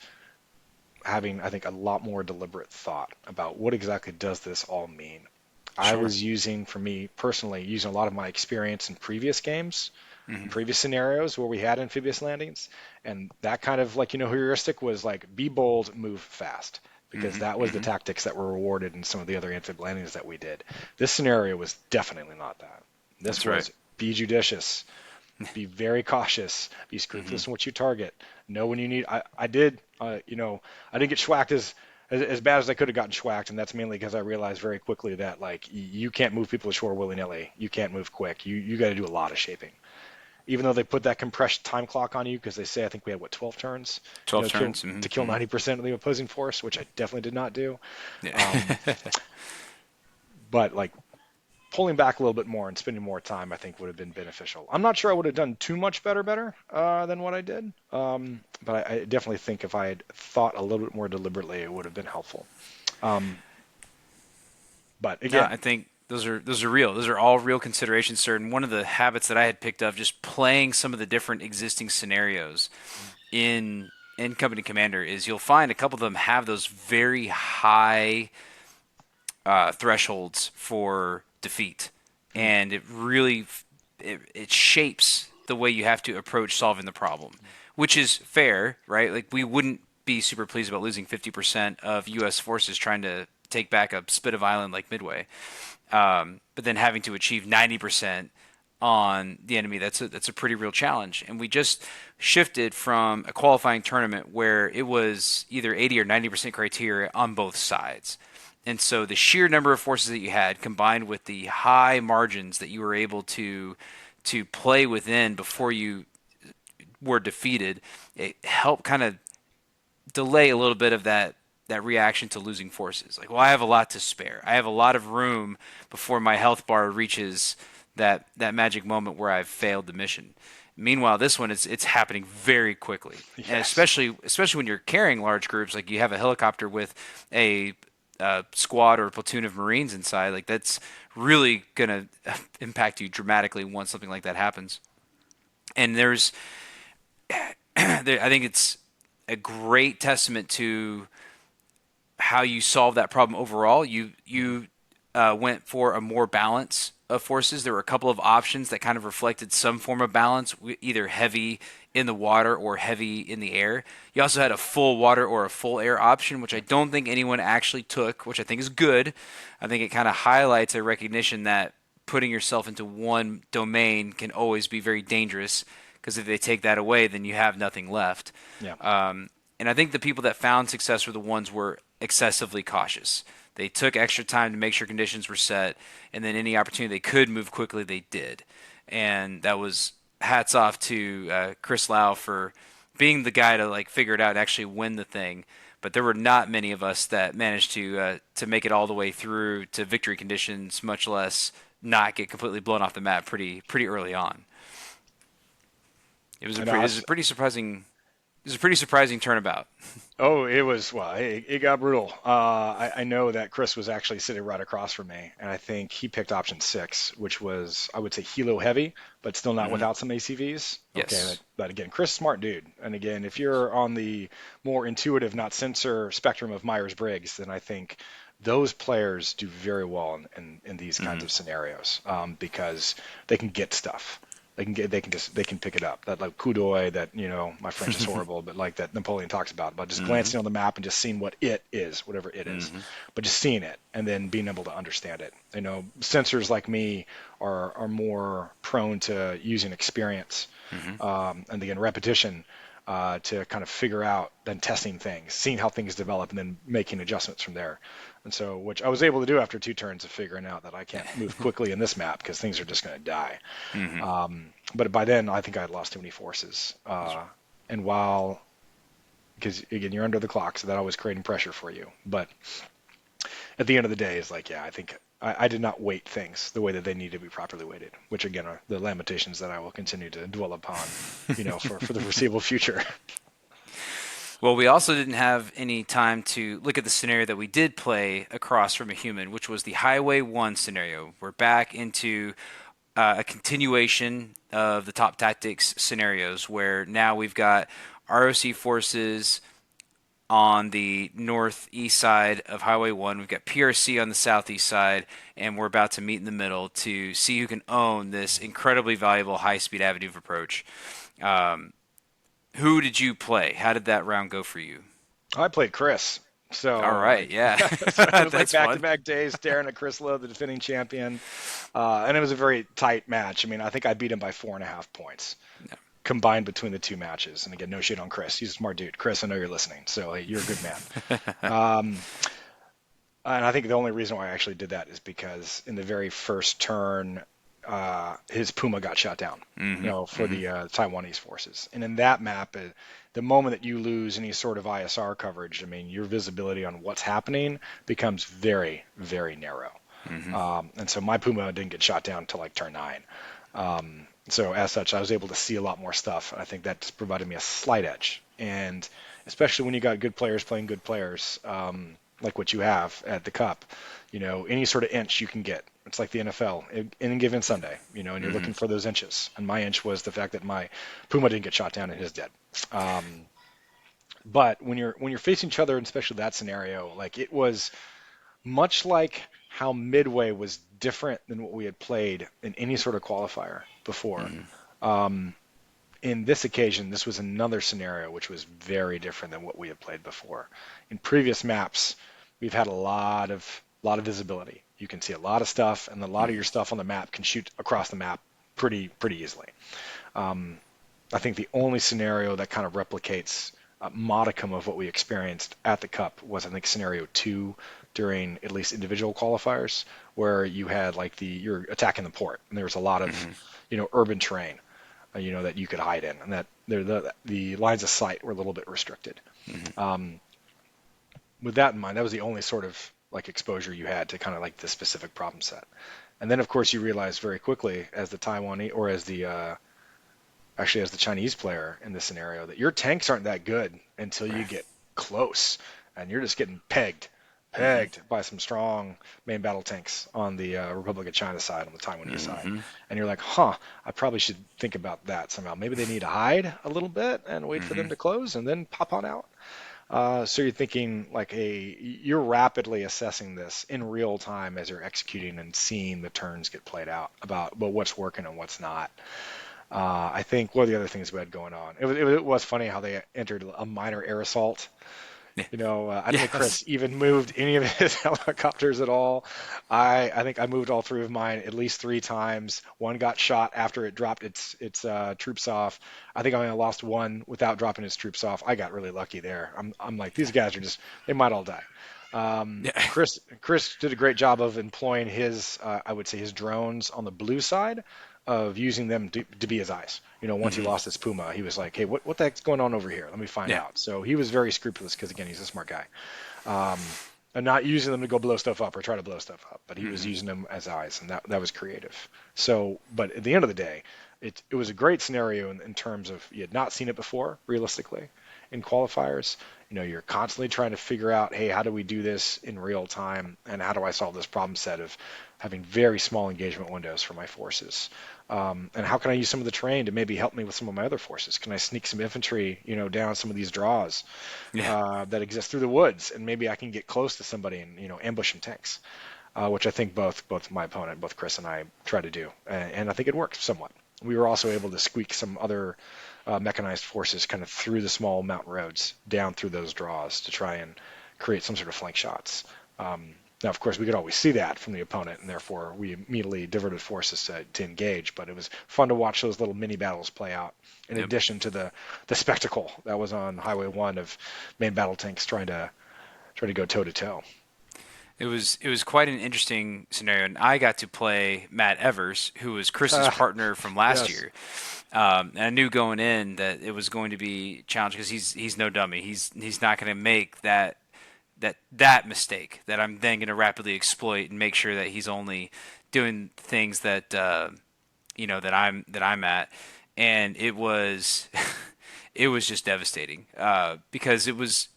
having, I think, a lot more deliberate thought about what exactly does this all mean. I Sure. was using, for me personally, using a lot of my experience in previous games, in Mm-hmm. previous scenarios where we had amphibious landings, and that kind of like heuristic was like be bold, move fast, because Mm-hmm. that was the Mm-hmm. tactics that were rewarded in some of the other amphib landings that we did. This scenario was definitely not that. This That's right. was be judicious, be very cautious, be Mm-hmm. scrupulous in what you target, know when you need. I did, I didn't get schwacked as bad as I could have gotten schwacked, and that's mainly because I realized very quickly that like you can't move people ashore willy nilly. You can't move quick. You got to do a lot of shaping. Even though they put that compressed time clock on you, because they say I think we had 12 turns, 12 kill turns. Mm-hmm. to kill Mm-hmm. 90% of the opposing force, which I definitely did not do. Um, Yeah. but like pulling back a little bit more and spending more time, I think would have been beneficial. I'm not sure I would have done too much better than what I did, but I definitely think if I had thought a little bit more deliberately, it would have been helpful. Um, but No, again, I think those are real. Those are all real considerations, sir. And one of the habits that I had picked up just playing some of the different existing scenarios in Company Commander is you'll find a couple of them have those very high thresholds for defeat, mm, and it really it shapes the way you have to approach solving the problem, which is fair, right? Like we wouldn't be super pleased about losing 50% of U.S. forces trying to take back a spit of island like Midway, but then having to achieve 90% on the enemy, that's a pretty real challenge. And we just shifted from a qualifying tournament where it was either 80 or 90% criteria on both sides. And so the sheer number of forces that you had combined with the high margins that you were able to play within before you were defeated, it helped kind of delay a little bit of that reaction to losing forces. Like, well, I have a lot to spare. I have a lot of room before my health bar reaches that magic moment where I've failed the mission. Meanwhile, this one it's happening very quickly, and Yes. especially when you're carrying large groups, like you have a helicopter with a squad or a platoon of Marines inside, like that's really gonna impact you dramatically once something like that happens. And I think it's a great testament to how you solve that problem overall. You went for a more balance of forces. There were a couple of options that kind of reflected some form of balance, either heavy in the water or heavy in the air. You also had a full water or a full air option, which I don't think anyone actually took, which I think is good. I think it kind of highlights a recognition that putting yourself into one domain can always be very dangerous, because if they take that away, then you have nothing left. Yeah. And I think the people that found success were the ones who were excessively cautious. They took extra time to make sure conditions were set, and then any opportunity they could move quickly, they did. And that was hats off to Chris Lau for being the guy to like figure it out and actually win the thing. But there were not many of us that managed to make it all the way through to victory conditions, much less not get completely blown off the map pretty early on. And It was a pretty surprising. It was a pretty surprising turnabout. Oh, it was, well, it got brutal. I know that Chris was actually sitting right across from me, and I think he picked option 6, which was, I would say, helo heavy, but still not Hmm. without some ACVs. Okay, Yes. but again, Chris, smart dude. And again, if you're on the more intuitive, not sensor spectrum of Myers-Briggs, then I think those players do very well in these kinds Hmm. of scenarios, because they can get stuff. They can pick it up. That like kudoy that, my French is horrible, but like that Napoleon talks about just Hmm. glancing on the map and just seeing what it is, whatever it is, Hmm. but just seeing it and then being able to understand it. Sensors like me are more prone to using experience, Hmm. and again repetition, to kind of figure out, then testing things, seeing how things develop, and then making adjustments from there. And so, which I was able to do after 2 turns of figuring out that I can't move quickly in this map because things are just going to die. Hmm. But by then, I think I had lost too many forces. And while, because again, you're under the clock, so that always creating pressure for you. But at the end of the day, it's like, yeah, I think I did not weight things the way that they need to be properly weighted, which again are the lamentations that I will continue to dwell upon, for the foreseeable future. Well, we also didn't have any time to look at the scenario that we did play across from a human, which was the Highway 1 scenario. We're back into a continuation of the top tactics scenarios, where now we've got ROC forces on the northeast side of Highway 1. We've got PRC on the southeast side, and we're about to meet in the middle to see who can own this incredibly valuable high speed avenue of approach. Um, who did you play? How did that round go for you? I played Chris. All So right, yeah, so it was like that's fun. back-to-back days staring at Chris Lowe, the defending champion, and it was a very tight match. I mean, I think I beat him by 4.5 points Yeah. combined between the two matches. And again, no shit on Chris. He's a smart dude. Chris, I know you're listening, so hey, you're a good man. Um, and I think the only reason why I actually did that is because in the very first turn, his Puma got shot down, Hmm. for Hmm. the Taiwanese forces. And in that map, the moment that you lose any sort of ISR coverage, I mean, your visibility on what's happening becomes very, very narrow. Hmm. And so my Puma didn't get shot down until like turn 9. So as such, I was able to see a lot more stuff. And I think that just provided me a slight edge. And especially when you got good players playing good players, like what you have at the Cup, any sort of inch you can get. It's like the NFL, in a given Sunday, and you're Hmm. looking for those inches. And my inch was the fact that my Puma didn't get shot down and his dead. But when you're facing each other, and especially that scenario, like it was much like how Midway was different than what we had played in any sort of qualifier before. Hmm. Um, in this occasion, this was another scenario which was very different than what we had played before. In previous maps, we've had a lot of visibility. You can see a lot of stuff, and a lot of your stuff on the map can shoot across the map pretty easily. Um, I think the only scenario that kind of replicates a modicum of what we experienced at the Cup was, I think, scenario 2 during at least individual qualifiers, where you had like you're attacking the port, and there was a lot of Hmm. urban terrain, that you could hide in, and that the lines of sight were a little bit restricted. Hmm. Um, with that in mind, that was the only sort of like exposure you had to kind of like the specific problem set. And then of course you realize very quickly as the Taiwanese or as the actually as the Chinese player in this scenario that your tanks aren't that good until you Right. get close and you're just getting pegged, Hmm. pegged by some strong main battle tanks on the Republic of China side, on the Taiwanese side. Hmm. And you're like, huh, I probably should think about that somehow. Maybe they need to hide a little bit and wait for Hmm. them to close and then pop on out. So you're thinking like you're rapidly assessing this in real time as you're executing and seeing the turns get played out about well, what's working and what's not. I think one of the other things we had going on, it was funny how they entered a minor air assault. Yeah. I don't think Yes. Chris even moved any of his helicopters at all. I think I moved all three of mine at least three times. One got shot after it dropped its troops off. I think I only lost one without dropping his troops off. I got really lucky there. I'm like these guys are just they might all die. Yeah. Chris did a great job of employing his I would say his drones on the blue side of using them to be his eyes. Once he Hmm. lost his Puma, he was like, "Hey, what the heck's going on over here? Let me find Yeah. out." So he was very scrupulous because again, he's a smart guy, and not using them to go blow stuff up or try to blow stuff up, but he was Hmm. using them as eyes, and that was creative. So, but at the end of the day, it was a great scenario in terms of you had not seen it before, realistically, in qualifiers. You're constantly trying to figure out, hey, how do we do this in real time, and how do I solve this problem set of having very small engagement windows for my forces, and how can I use some of the terrain to maybe help me with some of my other forces? Can I sneak some infantry, down some of these draws Yeah. that exist through the woods, and maybe I can get close to somebody and ambush some tanks, which I think both my opponent, both Chris and I, try to do, and I think it worked somewhat. We were also able to squeak some other mechanized forces kind of through the small mountain roads down through those draws to try and create some sort of flank shots. Now, of course, we could always see that from the opponent, and therefore we immediately diverted forces to engage. But it was fun to watch those little mini battles play out, in Yep. addition to the spectacle that was on Highway 1 of main battle tanks trying to go toe to toe. It was quite an interesting scenario, and I got to play Matt Evers, who was Chris's Ah, partner from last yes. year. And I knew going in that it was going to be challenging because he's no dummy. He's not going to make that mistake that I'm then going to rapidly exploit and make sure that he's only doing things that that I'm at. And it was it was just devastating because it was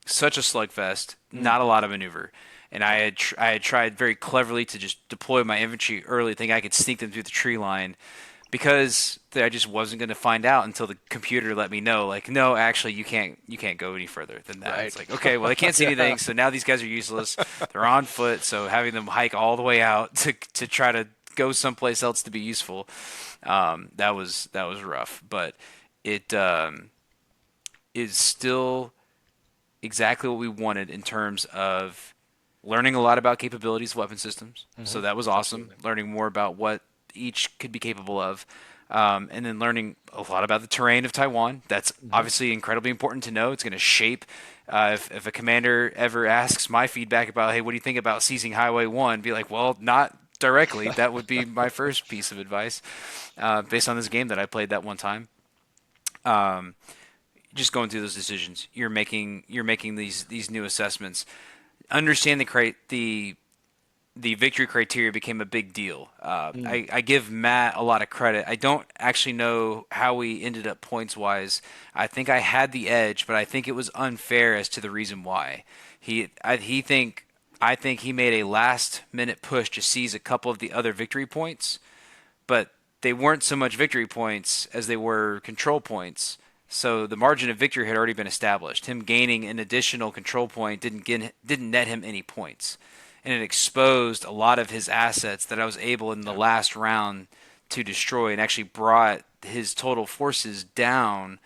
such a slugfest, Mm, not a lot of maneuver. And I had tried very cleverly to just deploy my infantry early, think I could sneak them through the tree line, because I just wasn't going to find out until the computer let me know. Like, no, actually, you can't go any further than that. right. It's like, okay, well, they can't see Yeah. anything, so now these guys are useless. They're on foot, so having them hike all the way out to try to go someplace else to be useful, that was rough. But it is still exactly what we wanted in terms of learning a lot about capabilities of weapon systems. So that was awesome. Absolutely. Learning more about what each could be capable of. And then learning a lot about the terrain of Taiwan. That's Hmm. obviously incredibly important to know. It's going to shape if a commander ever asks my feedback about, hey, what do you think about seizing Highway 1? Be like, well, not directly. That would be my first piece of advice based on this game that I played that one time. Just going through those decisions, you're making these new assessments. Understand the victory criteria became a big deal. Mm. I give Matt a lot of credit. I don't actually know how we ended up points wise. I think I had the edge, but I think it was unfair as to the reason why. I think he made a last minute push to seize a couple of the other victory points, but they weren't so much victory points as they were control points. So the margin of victory had already been established. Him gaining an additional control point didn't net him any points, and it exposed a lot of his assets that I was able in the Yeah. last round to destroy, and actually brought his total forces down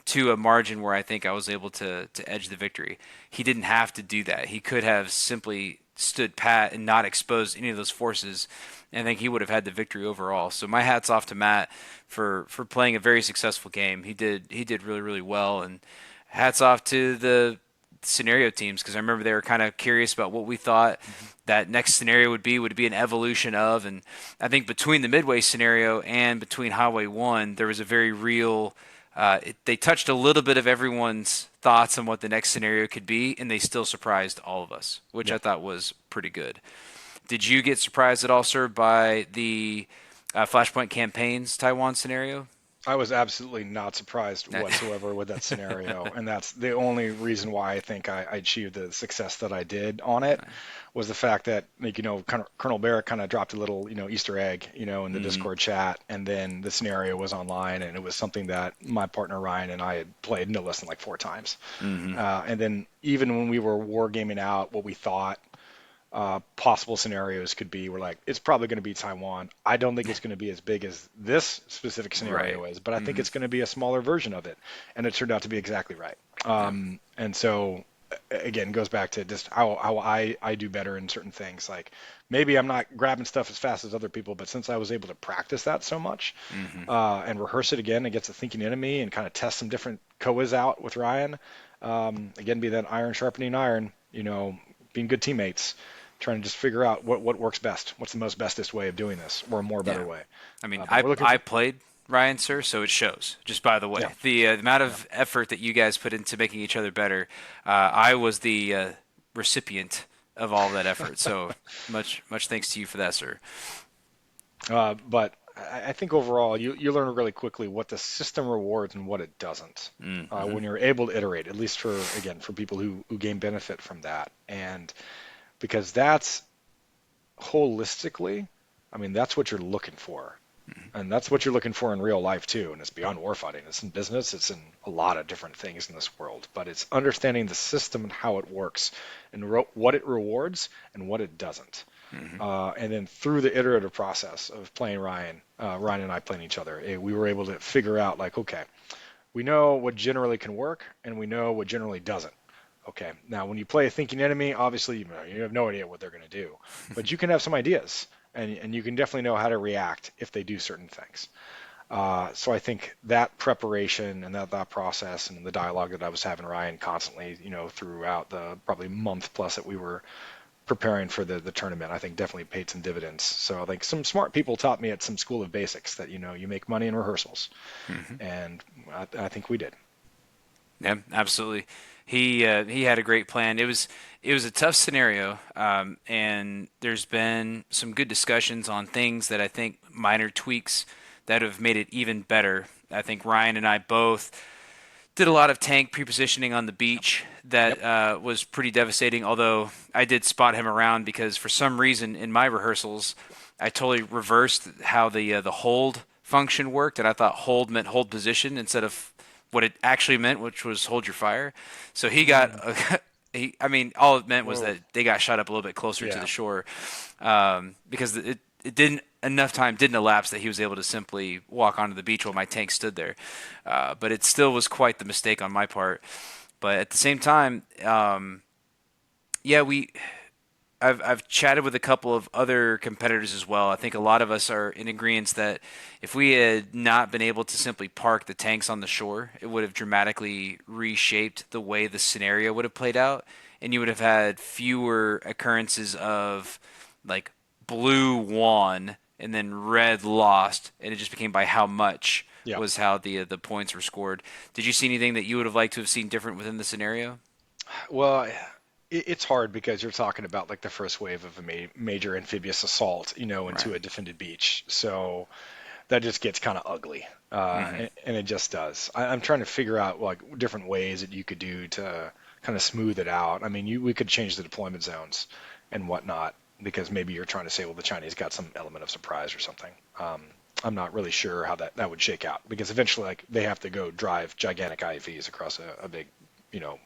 to a margin where I think I was able to edge the victory. He didn't have to do that. He could have simply stood pat and not exposed any of those forces, and I think he would have had the victory overall. So my hats off to Matt for playing a very successful game. He did really really well, and hats off to the scenario teams, because I remember they were kind of curious about what we thought Hmm. that next scenario would it be an evolution of, and I think between the midway scenario and between Highway 1 there was a very real They touched a little bit of everyone's thoughts on what the next scenario could be, and they still surprised all of us, which I Yep. thought was pretty good. Did you get surprised at all, sir, by the Flashpoint Campaigns Taiwan scenario? I was absolutely not surprised whatsoever with that scenario, and that's the only reason why I think I achieved the success that I did on it was the fact that, like, kind of Colonel Barrett kind of dropped a little, Easter egg, in the Mm-hmm. Discord chat, and then the scenario was online, and it was something that my partner Ryan and I had played no less than like 4 times. Mm-hmm. And then even when we were wargaming out what we thought possible scenarios could be. We're like, it's probably going to be Taiwan. I don't think it's going to be as big as this specific Right. scenario is, but I think Mm-hmm. it's going to be a smaller version of it. And it turned out to be exactly right. Yeah. And so, again, goes back to just how I do better in certain things. Like maybe I'm not grabbing stuff as fast as other people, but since I was able to practice that so much Mm-hmm. and rehearse it again against a thinking enemy and kind of test some different COAs out with Ryan, again, be that iron sharpening iron, being good teammates, trying to just figure out what works best. What's the most bestest way of doing this, or a more better Yeah. way. I mean, But I we're looking I for, played Ryan, sir, so it shows. Just by the yeah, way, the amount yeah. of effort that you guys put into making each other better, I was the recipient of all that effort. So much thanks to you for that, sir. But I think overall, you learn really quickly what the system rewards and what it doesn't. Mm-hmm. When you're able to iterate, at least for people who gain benefit from that, and because that's holistically, I mean, that's what you're looking for. And that's what you're looking for in real life too. And it's beyond warfighting. It's in business. It's in a lot of different things in this world. But it's understanding the system and how it works, and what it rewards and what it doesn't. Mm-hmm. And then through the iterative process of playing Ryan, Ryan and I playing each other, we were able to figure out like, okay, we know what generally can work, and we know what generally doesn't. Okay, now when you play a thinking enemy, obviously you have no idea what they're going to do, but you can have some ideas, and you can definitely know how to react if they do certain things. So I think that preparation and that process and the dialogue that I was having Ryan constantly, throughout the probably month plus that we were preparing for the tournament, I think definitely paid some dividends. So I think some smart people taught me at some school of basics that you make money in rehearsals, Mm-hmm. and I think we did. Yeah, absolutely. He had a great plan. It was a tough scenario, and there's been some good discussions on things that I think minor tweaks that have made it even better. I think Ryan and I both did a lot of tank prepositioning on the beach Yep. that was pretty devastating. Although I did spot him around because for some reason in my rehearsals, I totally reversed how the hold function worked, and I thought hold meant hold position instead of what it actually meant, which was hold your fire. So he got. Mm. I mean, all it meant was Whoa. that they got shot up a little bit closer to the Yeah. shore, because it didn't enough time didn't elapse that he was able to simply walk onto the beach while my tank stood there. But it still was quite the mistake on my part. But at the same time, yeah, I've chatted with a couple of other competitors as well. I think a lot of us are in agreement that if we had not been able to simply park the tanks on the shore, it would have dramatically reshaped the way the scenario would have played out, and you would have had fewer occurrences of like blue won and then red lost, and it just became by how much Yeah. was how the points were scored. Did you see anything that you would have liked to have seen different within the scenario? Well, it's hard because you're talking about like the first wave of a major amphibious assault, Right. into a defended beach. So that just gets kind of ugly, Hmm. and it just does. I'm trying to figure out like different ways that you could do to kind of smooth it out. I mean, we could change the deployment zones and whatnot because maybe you're trying to say, well, the Chinese got some element of surprise or something. I'm not really sure how that would shake out because eventually, like, they have to go drive gigantic IFEs across a big, you know,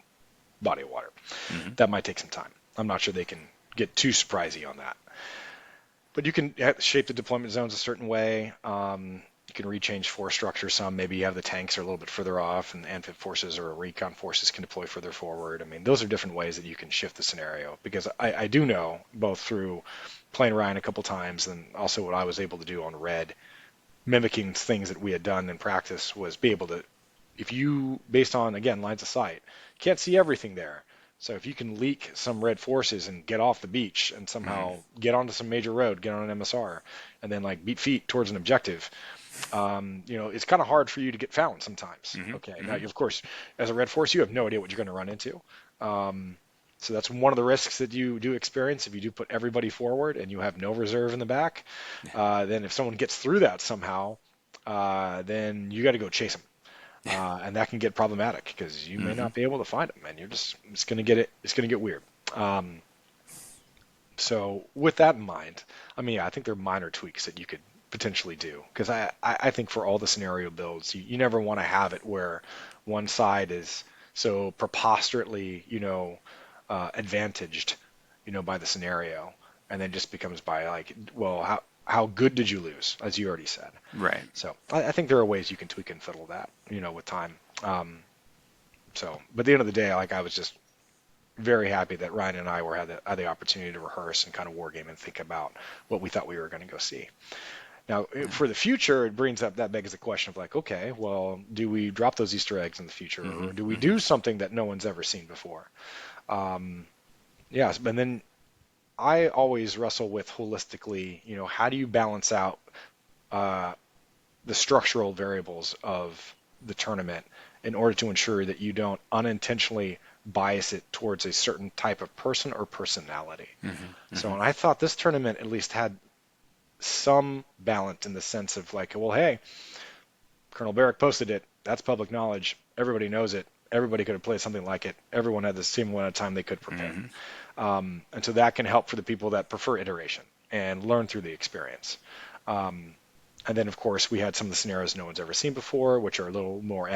body of water. Hmm. That might take some time. I'm not sure they can get too surprisey on that. But you can shape the deployment zones a certain way. You can rechange force structure some. Maybe you have the tanks are a little bit further off, and amphib forces or recon forces can deploy further forward. I mean, those are different ways that you can shift the scenario. Because I do know, both through playing Ryan a couple times and also what I was able to do on Red, mimicking things that we had done in practice, was be able to, if you, based on, again, lines of sight, can't see everything there. So if you can leak some red forces and get off the beach and Hmm. somehow get onto some major road, get on an MSR, and then like beat feet towards an objective, it's kind of hard for you to get found sometimes. Hmm. Okay, now Hmm. of course, as a Red Force, you have no idea what you're going to run into. Um, so that's one of the risks that you do experience if you do put everybody forward and you have no reserve in the back. Then if someone gets through that somehow, then you got to go chase them, and that can get problematic because you may Hmm. not be able to find them, and you're just it's going to get it. It's going to get weird. Um, so with that in mind, I mean, yeah, I think there are minor tweaks that you could potentially do because I think for all the scenario builds, you never want to have it where one side is so preposterously, advantaged, by the scenario, and then just becomes by like, well, how good did you lose, as you already said. Right. So I think there are ways you can tweak and fiddle that, with time. But at the end of the day, like I was just very happy that Ryan and I had the opportunity to rehearse and kind of war game and think about what we thought we were going to go see. Now, for the future, it brings up that begs the question of like, okay, well, do we drop those Easter eggs in the future, Hmm. or do we Hmm. do something that no one's ever seen before? Um, yes, and then I always wrestle with holistically, how do you balance out uh, the structural variables of the tournament in order to ensure that you don't unintentionally bias it towards a certain type of person or personality. Hmm. So, Hmm. and I thought this tournament at least had some balance in the sense of like, well, hey, Colonel Barrick posted it. That's public knowledge. Everybody knows it. Everybody could have played something like it. Everyone had the same amount of time they could prepare. Hmm. And so that can help for the people that prefer iteration and learn through the experience. Um, and then, of course, we had some of the scenarios no one's ever seen before, which are a little more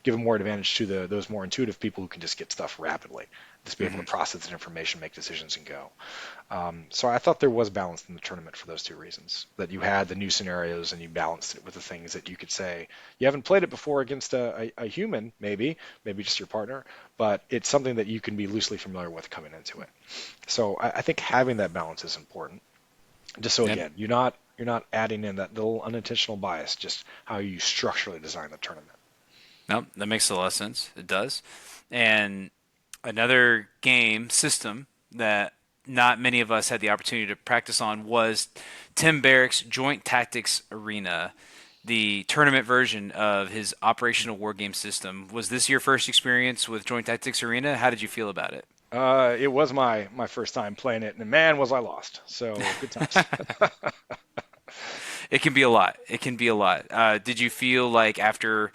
give more advantage to those more intuitive people who can just get stuff rapidly, just be able to Hmm. process that information, make decisions, and go. So I thought there was balance in the tournament for those two reasons. That you had the new scenarios and you balanced it with the things that you could say you haven't played it before against a human, maybe just your partner, but it's something that you can be loosely familiar with coming into it. So I think having that balance is important. Just so Yep. again, you're not adding in that little unintentional bias, just how you structurally design the tournament. Nope, that makes a lot of sense. It does. And another game system that not many of us had the opportunity to practice on was Tim Barrick's Joint Tactics Arena, the tournament version of his operational war game system. Was this your first experience with Joint Tactics Arena? How did you feel about it? It was my first time playing it, and man, was I lost. So good times. It can be a lot. It can be a lot. Did you feel like after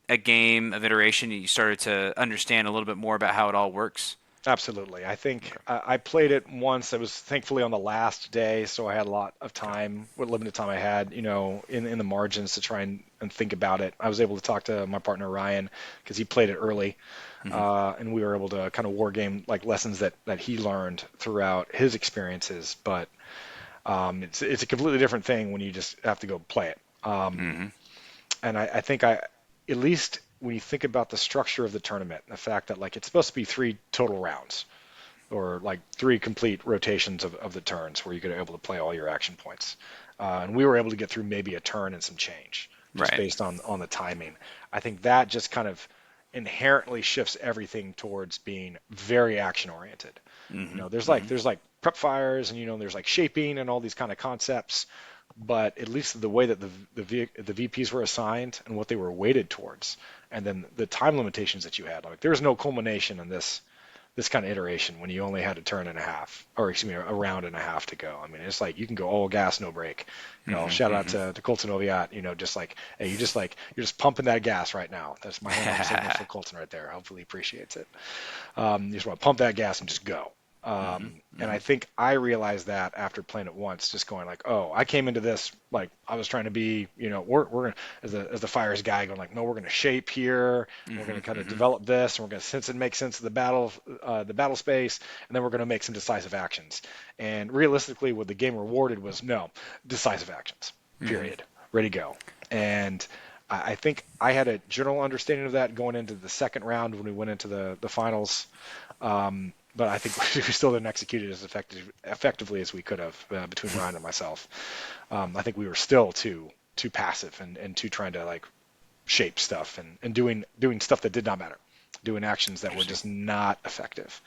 a game of iteration, you started to understand a little bit more about how it all works? Absolutely. I think Okay. I played it once. It was thankfully on the last day, so I had a lot of Okay. time, what limited time I had, in the margins to try and think about it. I was able to talk to my partner Ryan because he played it early, Hmm. and we were able to kind of war game like lessons that he learned throughout his experiences. But it's a completely different thing when you just have to go play it. Hmm. And I think at least when you think about the structure of the tournament, the fact that like it's supposed to be three total rounds or like three complete rotations of the turns where you're able to play all your action points. And we were able to get through maybe a turn and some change just Right. based on the timing. I think that just kind of inherently shifts everything towards being very action oriented. Hmm. There's Hmm. like prep fires and there's like shaping and all these kind of concepts, but at least the way that the VPs were assigned and what they were weighted towards, and then the time limitations that you had, like there was no culmination in this kind of iteration when you only had a turn and a half, or excuse me, a round and a half to go. I mean, it's like you can go all gas, no brake. Hmm. Shout out Hmm. to Colton Oviatt, just like, hey, you're just pumping that gas right now. That's my hand arm signal for Colton right there. Hopefully he appreciates it. You just want to pump that gas and just go. Hmm. And I Hmm. think I realized that after playing it once, just going like, oh, I came into this like I was trying to be, we're gonna as the fires guy going like, no, we're gonna shape here, and we're gonna Hmm. kind of Hmm. develop this, and we're gonna sense and make sense of the battle space, and then we're gonna make some decisive actions. And realistically, what the game rewarded was no decisive actions. Hmm. Period. Ready to go. And I think I had a general understanding of that going into the second round when we went into the finals. But I think we still didn't execute it as effectively as we could have between Ryan and myself. I think we were still too passive and too trying to like shape stuff and doing stuff that did not matter, doing actions that were Interesting. just not effective.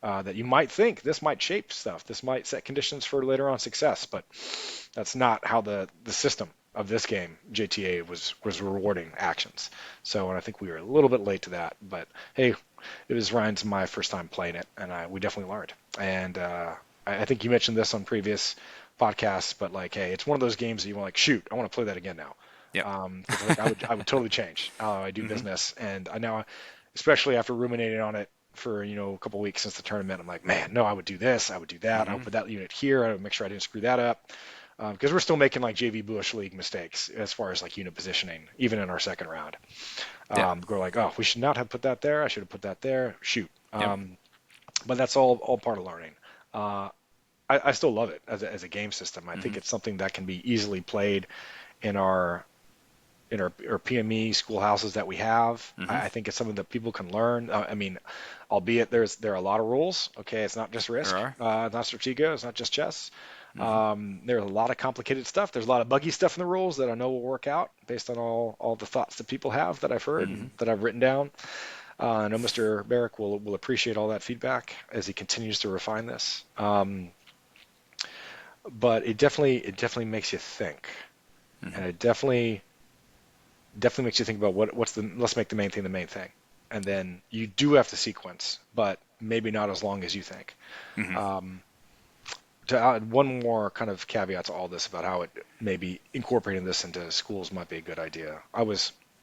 That you might think this might shape stuff, this might set conditions for later on success, but that's not how the system of this game, JTA was rewarding actions. So, and I think we were a little bit late to that, but hey, it was Ryan's my first time playing it, and we definitely learned. And I think you mentioned this on previous podcasts, but like, hey, it's one of those games that you want like, shoot, I want to play that again now. Yep. Because like I would totally change how I do business, and I now, especially after ruminating on it for a couple weeks since the tournament, I'm like, man, no, I would do this, I would do that, I would put that unit here, I would make sure I didn't screw that up, because we're still making like JV Bush League mistakes as far as like unit positioning, even in our second round. Yeah. We're like, oh, we should not have put that there. I should have put that there. Shoot. Yep. But that's all part of learning. I still love it as a game system. I think it's something that can be easily played in our PME schoolhouses that we have. I think it's something that people can learn. I mean, albeit there are a lot of rules. Okay, it's not just Risk, There it's not Stratego, it's not just chess. There's a lot of complicated stuff. There's a lot of buggy stuff in the rules that I know will work out based on all the thoughts that people have that I've heard and that I've written down. I know Mr. Barrick will appreciate all that feedback as he continues to refine this. But it definitely makes you think, and it definitely makes you think about let's make the main thing the main thing, and then you do have to sequence, but maybe not as long as you think. To add one more kind of caveat to all this about how it maybe incorporating this into schools might be a good idea. I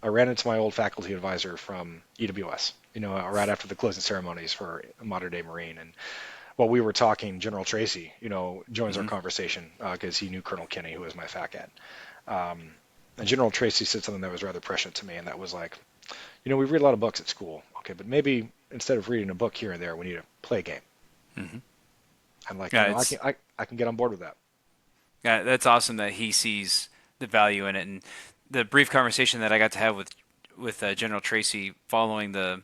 ran into my old faculty advisor from EWS, right after the closing ceremonies for Modern Day Marine, and while we were talking, General Tracy, joins our conversation because he knew Colonel Kenny, who was my fac ed. And General Tracy said something that was rather prescient to me, and that was like, we read a lot of books at school, okay, but maybe instead of reading a book here and there, we need to play a game. I'm like, I can get on board with that. Yeah, that's awesome that he sees the value in it. And the brief conversation that I got to have with General Tracy following the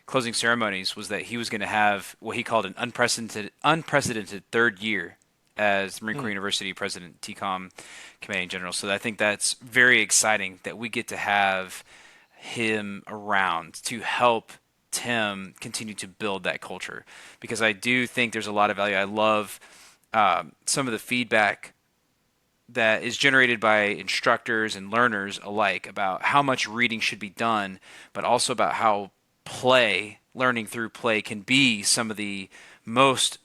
closing ceremonies was that he was going to have what he called an unprecedented third year as Marine Corps University President, TCOM Commanding General. So I think that's very exciting that we get to have him around to help Tim continue to build that culture, because I do think there's a lot of value. I love some of the feedback that is generated by instructors and learners alike about how much reading should be done, but also about how learning through play can be some of the most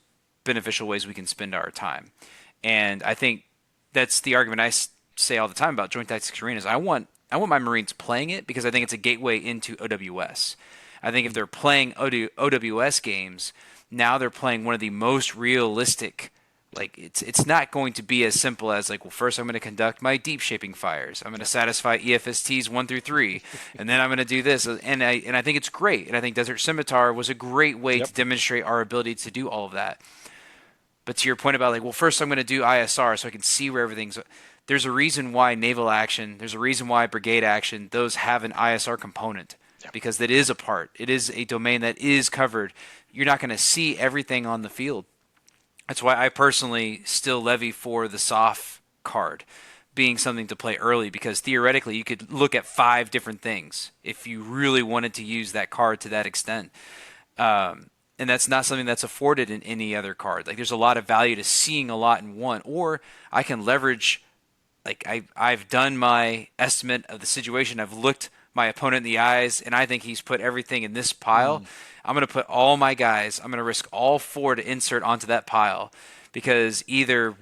beneficial ways we can spend our time. And I think that's the argument I say all the time about Joint Tactics Arenas. I want my Marines playing it because I think it's a gateway into OWS. I think if they're playing OWS games, now they're playing one of the most realistic. Like it's not going to be as simple as like, well, first I'm going to conduct my deep shaping fires. I'm going to satisfy EFSTs 1 through 3, and then I'm going to do this. And I think it's great. And I think Desert Scimitar was a great way to demonstrate our ability to do all of that. But to your point about like, well, first I'm going to do ISR so I can see where everything's. There's a reason why naval action. There's a reason why brigade action. Those have an ISR component. Because that is a part. It is a domain that is covered. You're not going to see everything on the field. That's why I personally still levy for the SOF card being something to play early, because theoretically you could look at 5 different things if you really wanted to use that card to that extent. And that's not something that's afforded in any other card. Like there's a lot of value to seeing a lot in one. Or I can leverage, like I've done my estimate of the situation. I've looked my opponent in the eyes, and I think he's put everything in this pile. I'm going to put all my guys. I'm going to risk all 4 to insert onto that pile, because either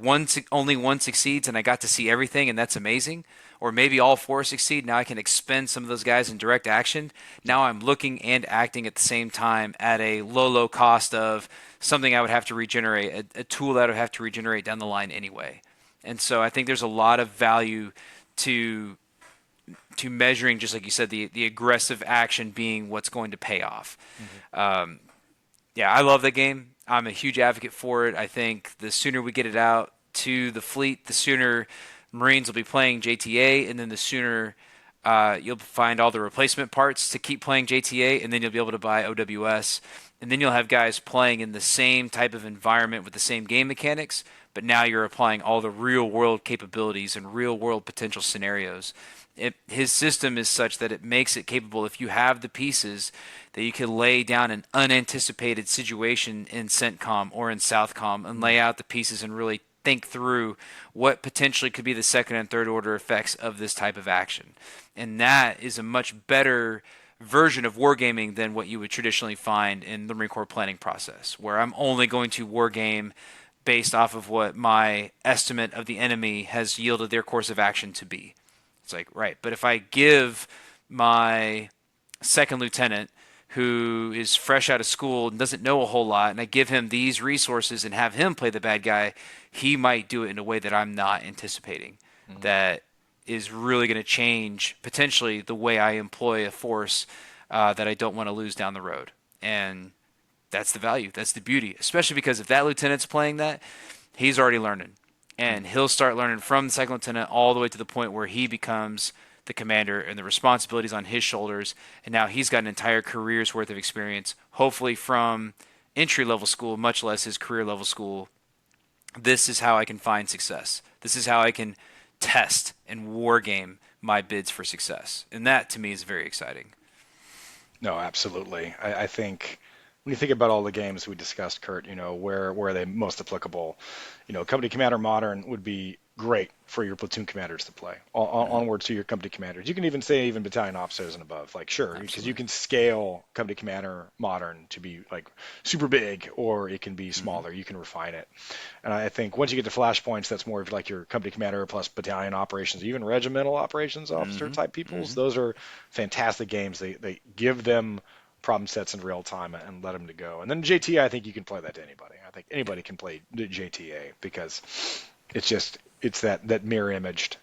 only one succeeds and I got to see everything, and that's amazing, or maybe all 4 succeed. Now I can expend some of those guys in direct action. Now I'm looking and acting at the same time at a low cost of something I would have to regenerate, a tool that I would have to regenerate down the line anyway. And so I think there's a lot of value to measuring, just like you said, the aggressive action being what's going to pay off. Yeah, I love that game. I'm a huge advocate for it. I think the sooner we get it out to the fleet, the sooner Marines will be playing JTA, and then the sooner you'll find all the replacement parts to keep playing JTA, and then you'll be able to buy OWS, and then you'll have guys playing in the same type of environment with the same game mechanics, but now you're applying all the real-world capabilities and real-world potential scenarios. His system is such that it makes it capable, if you have the pieces, that you can lay down an unanticipated situation in CENTCOM or in SOUTHCOM and lay out the pieces and really think through what potentially could be the second and third order effects of this type of action. And that is a much better version of wargaming than what you would traditionally find in the Marine Corps planning process, where I'm only going to wargame based off of what my estimate of the enemy has yielded their course of action to be. It's like, right, but if I give my second lieutenant who is fresh out of school and doesn't know a whole lot, and I give him these resources and have him play the bad guy, he might do it in a way that I'm not anticipating. Mhm. That is really going to change potentially the way I employ a force that I don't want to lose down the road. And that's the value. That's the beauty, especially because if that lieutenant's playing that, he's already learning, and Mhm. he'll start learning from the second lieutenant all the way to the point where he becomes the commander and the responsibilities on his shoulders. And now he's got an entire career's worth of experience, hopefully from entry level school, much less his career level school. This is how I can find success. This is how I can test and war game my bids for success. And that to me is very exciting. No, absolutely. I think when you think about all the games we discussed, Kurt, where are they most applicable? Company Commander Modern would be great for your platoon commanders to play. Mm-hmm. Onwards to your company commanders. You can even say even battalion officers and above. Like, sure, because you Absolutely. can scale Company Commander Modern to be like super big, or it can be Mm-hmm. smaller. You can refine it. And I think once you get to flashpoints, that's more of like your company commander plus battalion operations, even regimental operations officer Mm-hmm. type peoples. Mm-hmm. Those are fantastic games. They give them problem sets in real time and let them to go. And then JTA, I think you can play that to anybody. I think Yeah. anybody can play JTA because it's that mirror imaged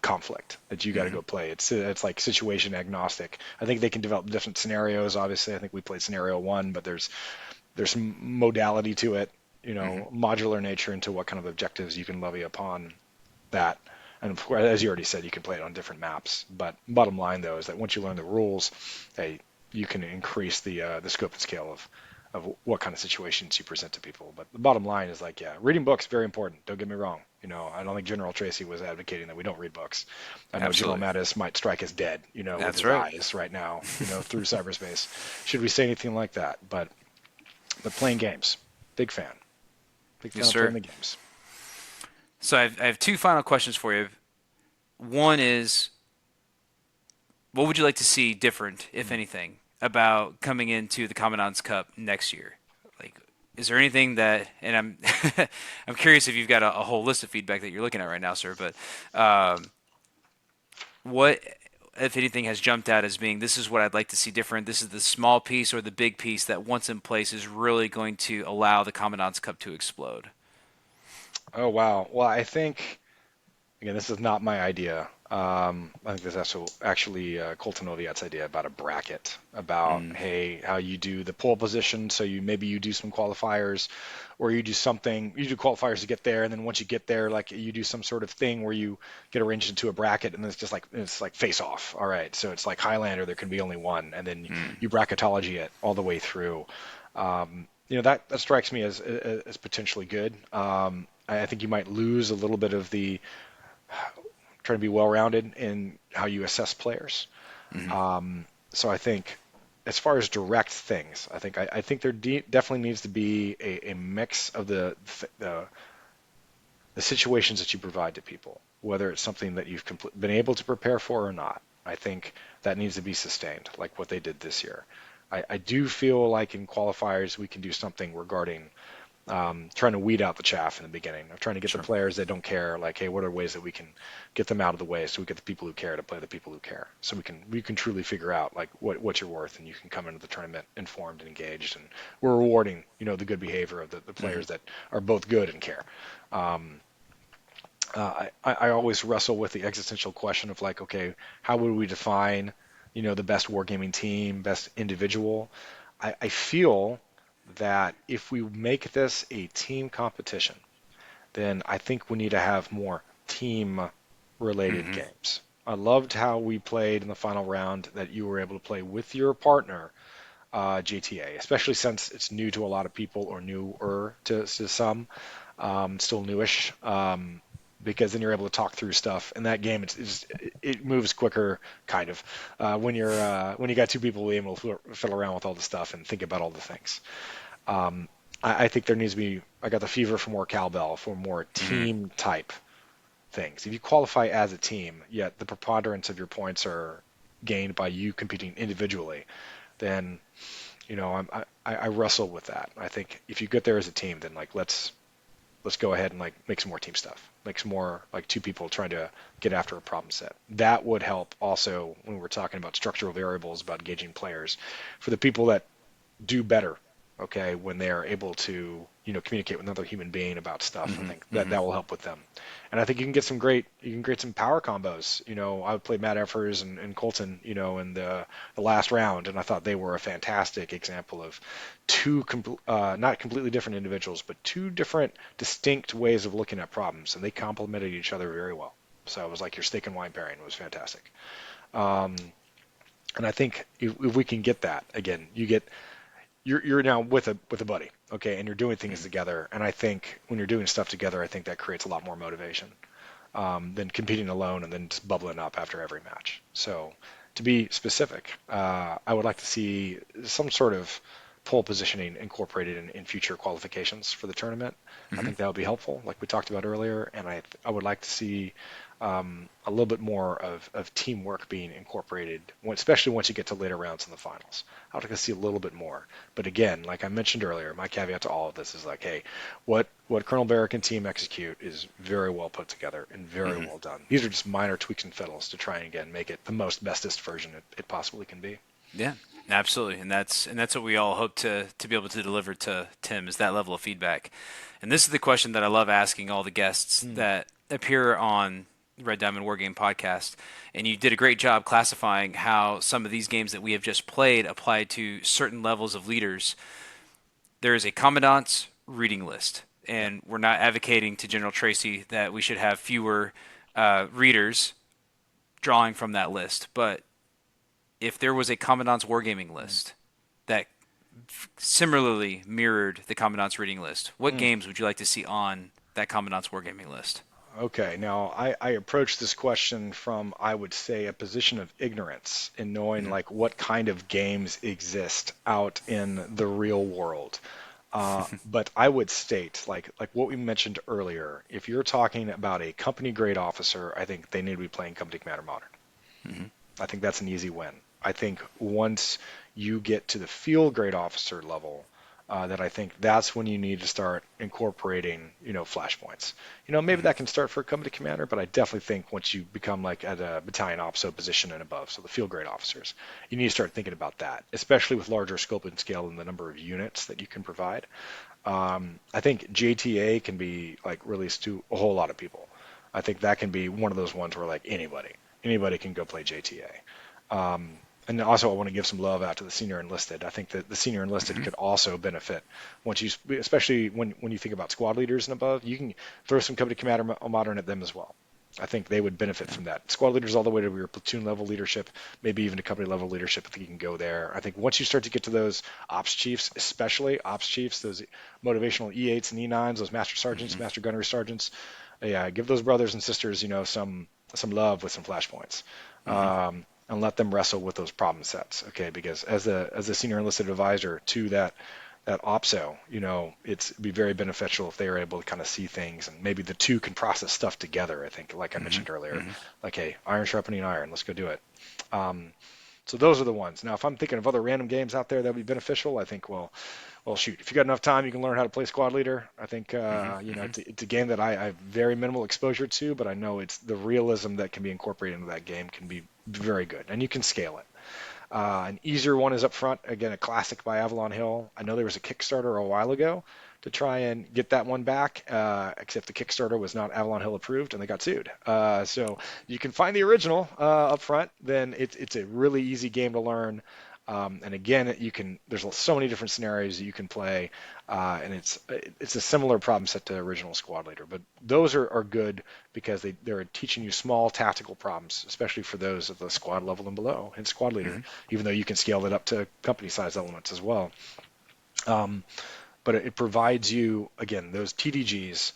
conflict that you got to Mm-hmm. go play. It's like situation agnostic. I think they can develop different scenarios. Obviously, I think we played scenario one, but there's some modality to it, Mm-hmm. modular nature into what kind of objectives you can levy upon that. And of course, as you already said, you can play it on different maps. But bottom line, though, is that once you learn the rules, hey, you can increase the scope and scale of what kind of situations you present to people. But the bottom line is like, yeah, reading books very important. Don't get me wrong. I don't think General Tracy was advocating that we don't read books. I know General Absolutely. Mattis might strike us dead, with That's his right. eyes right now, through cyberspace. Should we say anything like that? But playing games, big fan. Big Yes, fan of playing sir. the games. So I have two final questions for you. One is, what would you like to see different, if Mm. anything, about coming into the Commandant's Cup next year? Like, is there anything that, and I'm, I'm curious if you've got a whole list of feedback that you're looking at right now, sir. But what, if anything, has jumped out as being this is what I'd like to see different? This is the small piece or the big piece that once in place is really going to allow the Commandant's Cup to explode. Oh wow. Well, I think again, this is not my idea. I think this is actually Colton Oviat's idea about a bracket, about Mm, hey, how you do the pole position. So you do some qualifiers, or you do qualifiers to get there, and then once you get there, like you do some sort of thing where you get arranged into a bracket, and then it's like face off. All right, so it's like Highlander, there can be only one, and then mm, you bracketology it all the way through. That strikes me as potentially good. I think you might lose a little bit of the trying to be well-rounded in how you assess players. mm, So I think, as far as direct things, I think there definitely needs to be a mix of the situations that you provide to people, whether it's something that you've been able to prepare for or not. I think that needs to be sustained, like what they did this year. I do feel like in qualifiers we can do something regarding trying to weed out the chaff in the beginning, of trying to get the sure. players that don't care, like, hey, what are ways that we can get them out of the way so we get the people who care to play the people who care, so we can truly figure out like what you're worth, and you can come into the tournament informed and engaged, and we're rewarding the good behavior of the Mm-hmm. players that are both good and care. Um, I always wrestle with the existential question of like, okay, how would we define the best wargaming team, best individual? I feel that if we make this a team competition, then I think we need to have more team related Mm-hmm. games. I loved how we played in the final round, that you were able to play with your partner, GTA, especially since it's new to a lot of people, or newer to some, still newish. Because then you're able to talk through stuff. In that game, it moves quicker, kind of, when you got two people able to fiddle around with all the stuff and think about all the things. I think there needs to be, I got the fever for more cowbell, for more Hmm. team type things. If you qualify as a team, yet the preponderance of your points are gained by you competing individually, then I wrestle with that. I think if you get there as a team, then like let's go ahead and like make some more team stuff, make some more like two people trying to get after a problem set. That would help also when we're talking about structural variables about gauging players for the people that do better, okay, when they're able to, communicate with another human being about stuff. I Hmm. think that Hmm. that will help with them. And I think you can create some power combos. I would play Matt Effers and Colton, in the last round, and I thought they were a fantastic example of not completely different individuals, but two different distinct ways of looking at problems, and they complemented each other very well. So it was like your steak and wine pairing was fantastic. Um, and I think if we can get that again, you're now with a buddy, okay, and you're doing things together. And I think when you're doing stuff together, I think that creates a lot more motivation than competing alone and then just bubbling up after every match. So to be specific, I would like to see some sort of pole positioning incorporated in future qualifications for the tournament. I Hmm. think that would be helpful, like we talked about earlier, and I would like to see a little bit more of teamwork being incorporated, especially once you get to later rounds in the finals. I would like to see a little bit more. But again, like I mentioned earlier, my caveat to all of this is like, hey, what Colonel Barrick and team execute is very well put together and very Hmm. well done. These are just minor tweaks and fiddles to try and again make it the most bestest version it possibly can be. Yeah, absolutely, and that's what we all hope to be able to deliver to Tim is that level of feedback. And this is the question that I love asking all the guests Mm. that appear on Red Diamond War Game podcast. And you did a great job classifying how some of these games that we have just played apply to certain levels of leaders. There is a commandant's reading list, Yep. and we're not advocating to General Tracy that we should have fewer readers drawing from that list. But if there was a commandant's wargaming Mm. list that similarly mirrored the commandant's reading list, what Mm. games would you like to see on that commandant's wargaming list? Okay, now I approach this question from, I would say, a position of ignorance in knowing Mm-hmm. like what kind of games exist out in the real world. But I would state, like what we mentioned earlier, if you're talking about a company grade officer, I think they need to be playing Company Commander Modern. Mm-hmm. I think that's an easy win. I think once you get to the field grade officer level, that I think that's when you need to start incorporating, flashpoints. Maybe Mm-hmm. that can start for a company commander, but I definitely think once you become like at a battalion opso position and above, so the field grade officers, you need to start thinking about that, especially with larger scope and scale and the number of units that you can provide. I think JTA can be like released to a whole lot of people. I think that can be one of those ones where like anybody can go play JTA. And also, I want to give some love out to the senior enlisted. I think that the senior enlisted Mm-hmm. could also benefit once you, especially when you think about squad leaders and above, you can throw some company commander modern at them as well. I think they would benefit Yeah. from that. Squad leaders all the way to your platoon level leadership, maybe even to company level leadership. I think you can go there. I think once you start to get to those ops chiefs, especially ops chiefs, those motivational E8s and E9s, those master sergeants, Mm-hmm. master gunnery sergeants, yeah, give those brothers and sisters, some love with some flashpoints. Mm-hmm. And let them wrestle with those problem sets, okay? Because as a senior enlisted advisor to that OPSO, it'd be very beneficial if they are able to kind of see things and maybe the two can process stuff together. I think, like I mentioned earlier, Mm-hmm. like, hey, iron sharpening iron, let's go do it. So those are the ones. Now, if I'm thinking of other random games out there that would be beneficial, I think, well, shoot, if you got enough time, you can learn how to play Squad Leader. I think, Mm-hmm. it's a game that I have very minimal exposure to, but I know it's the realism that can be incorporated into that game can be very good, and you can scale it. An easier one is up front. Again, a classic by Avalon Hill. I know there was a Kickstarter a while ago to try and get that one back, except the Kickstarter was not Avalon Hill approved and they got sued. So you can find the original up front. Then it's a really easy game to learn. And again, there's so many different scenarios that you can play, and it's a similar problem set to original Squad Leader. But those are good because they're teaching you small tactical problems, especially for those at the squad level and below in Squad Leader, Mm-hmm. even though you can scale it up to company size elements as well. Um, but it provides you again those TDGs,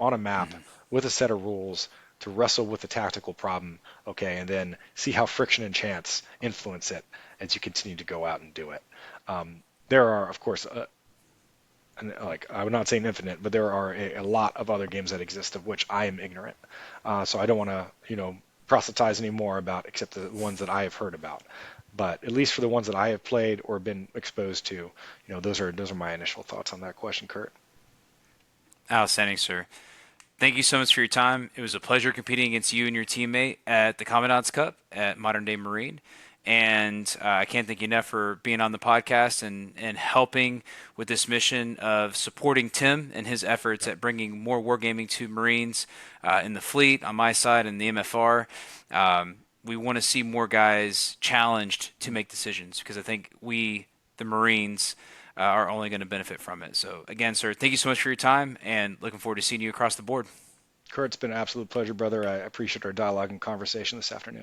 on a map Mm-hmm. with a set of rules to wrestle with the tactical problem, okay, and then see how friction and chance influence it as you continue to go out and do it. There are, of course, like I would not say infinite, but there are a lot of other games that exist of which I am ignorant. So I don't want to, proselytize any more about except the ones that I have heard about. But at least for the ones that I have played or been exposed to, those are my initial thoughts on that question, Kurt. Outstanding, sir. Thank you so much for your time. It was a pleasure competing against you and your teammate at the Commandant's Cup at Modern Day Marine. And I can't thank you enough for being on the podcast and helping with this mission of supporting Tim and his efforts at bringing more wargaming to Marines in the fleet, on my side, and the MFR. We want to see more guys challenged to make decisions because I think we, the Marines, are only going to benefit from it. So, again, sir, thank you so much for your time and looking forward to seeing you across the board. Kurt, it's been an absolute pleasure, brother. I appreciate our dialogue and conversation this afternoon.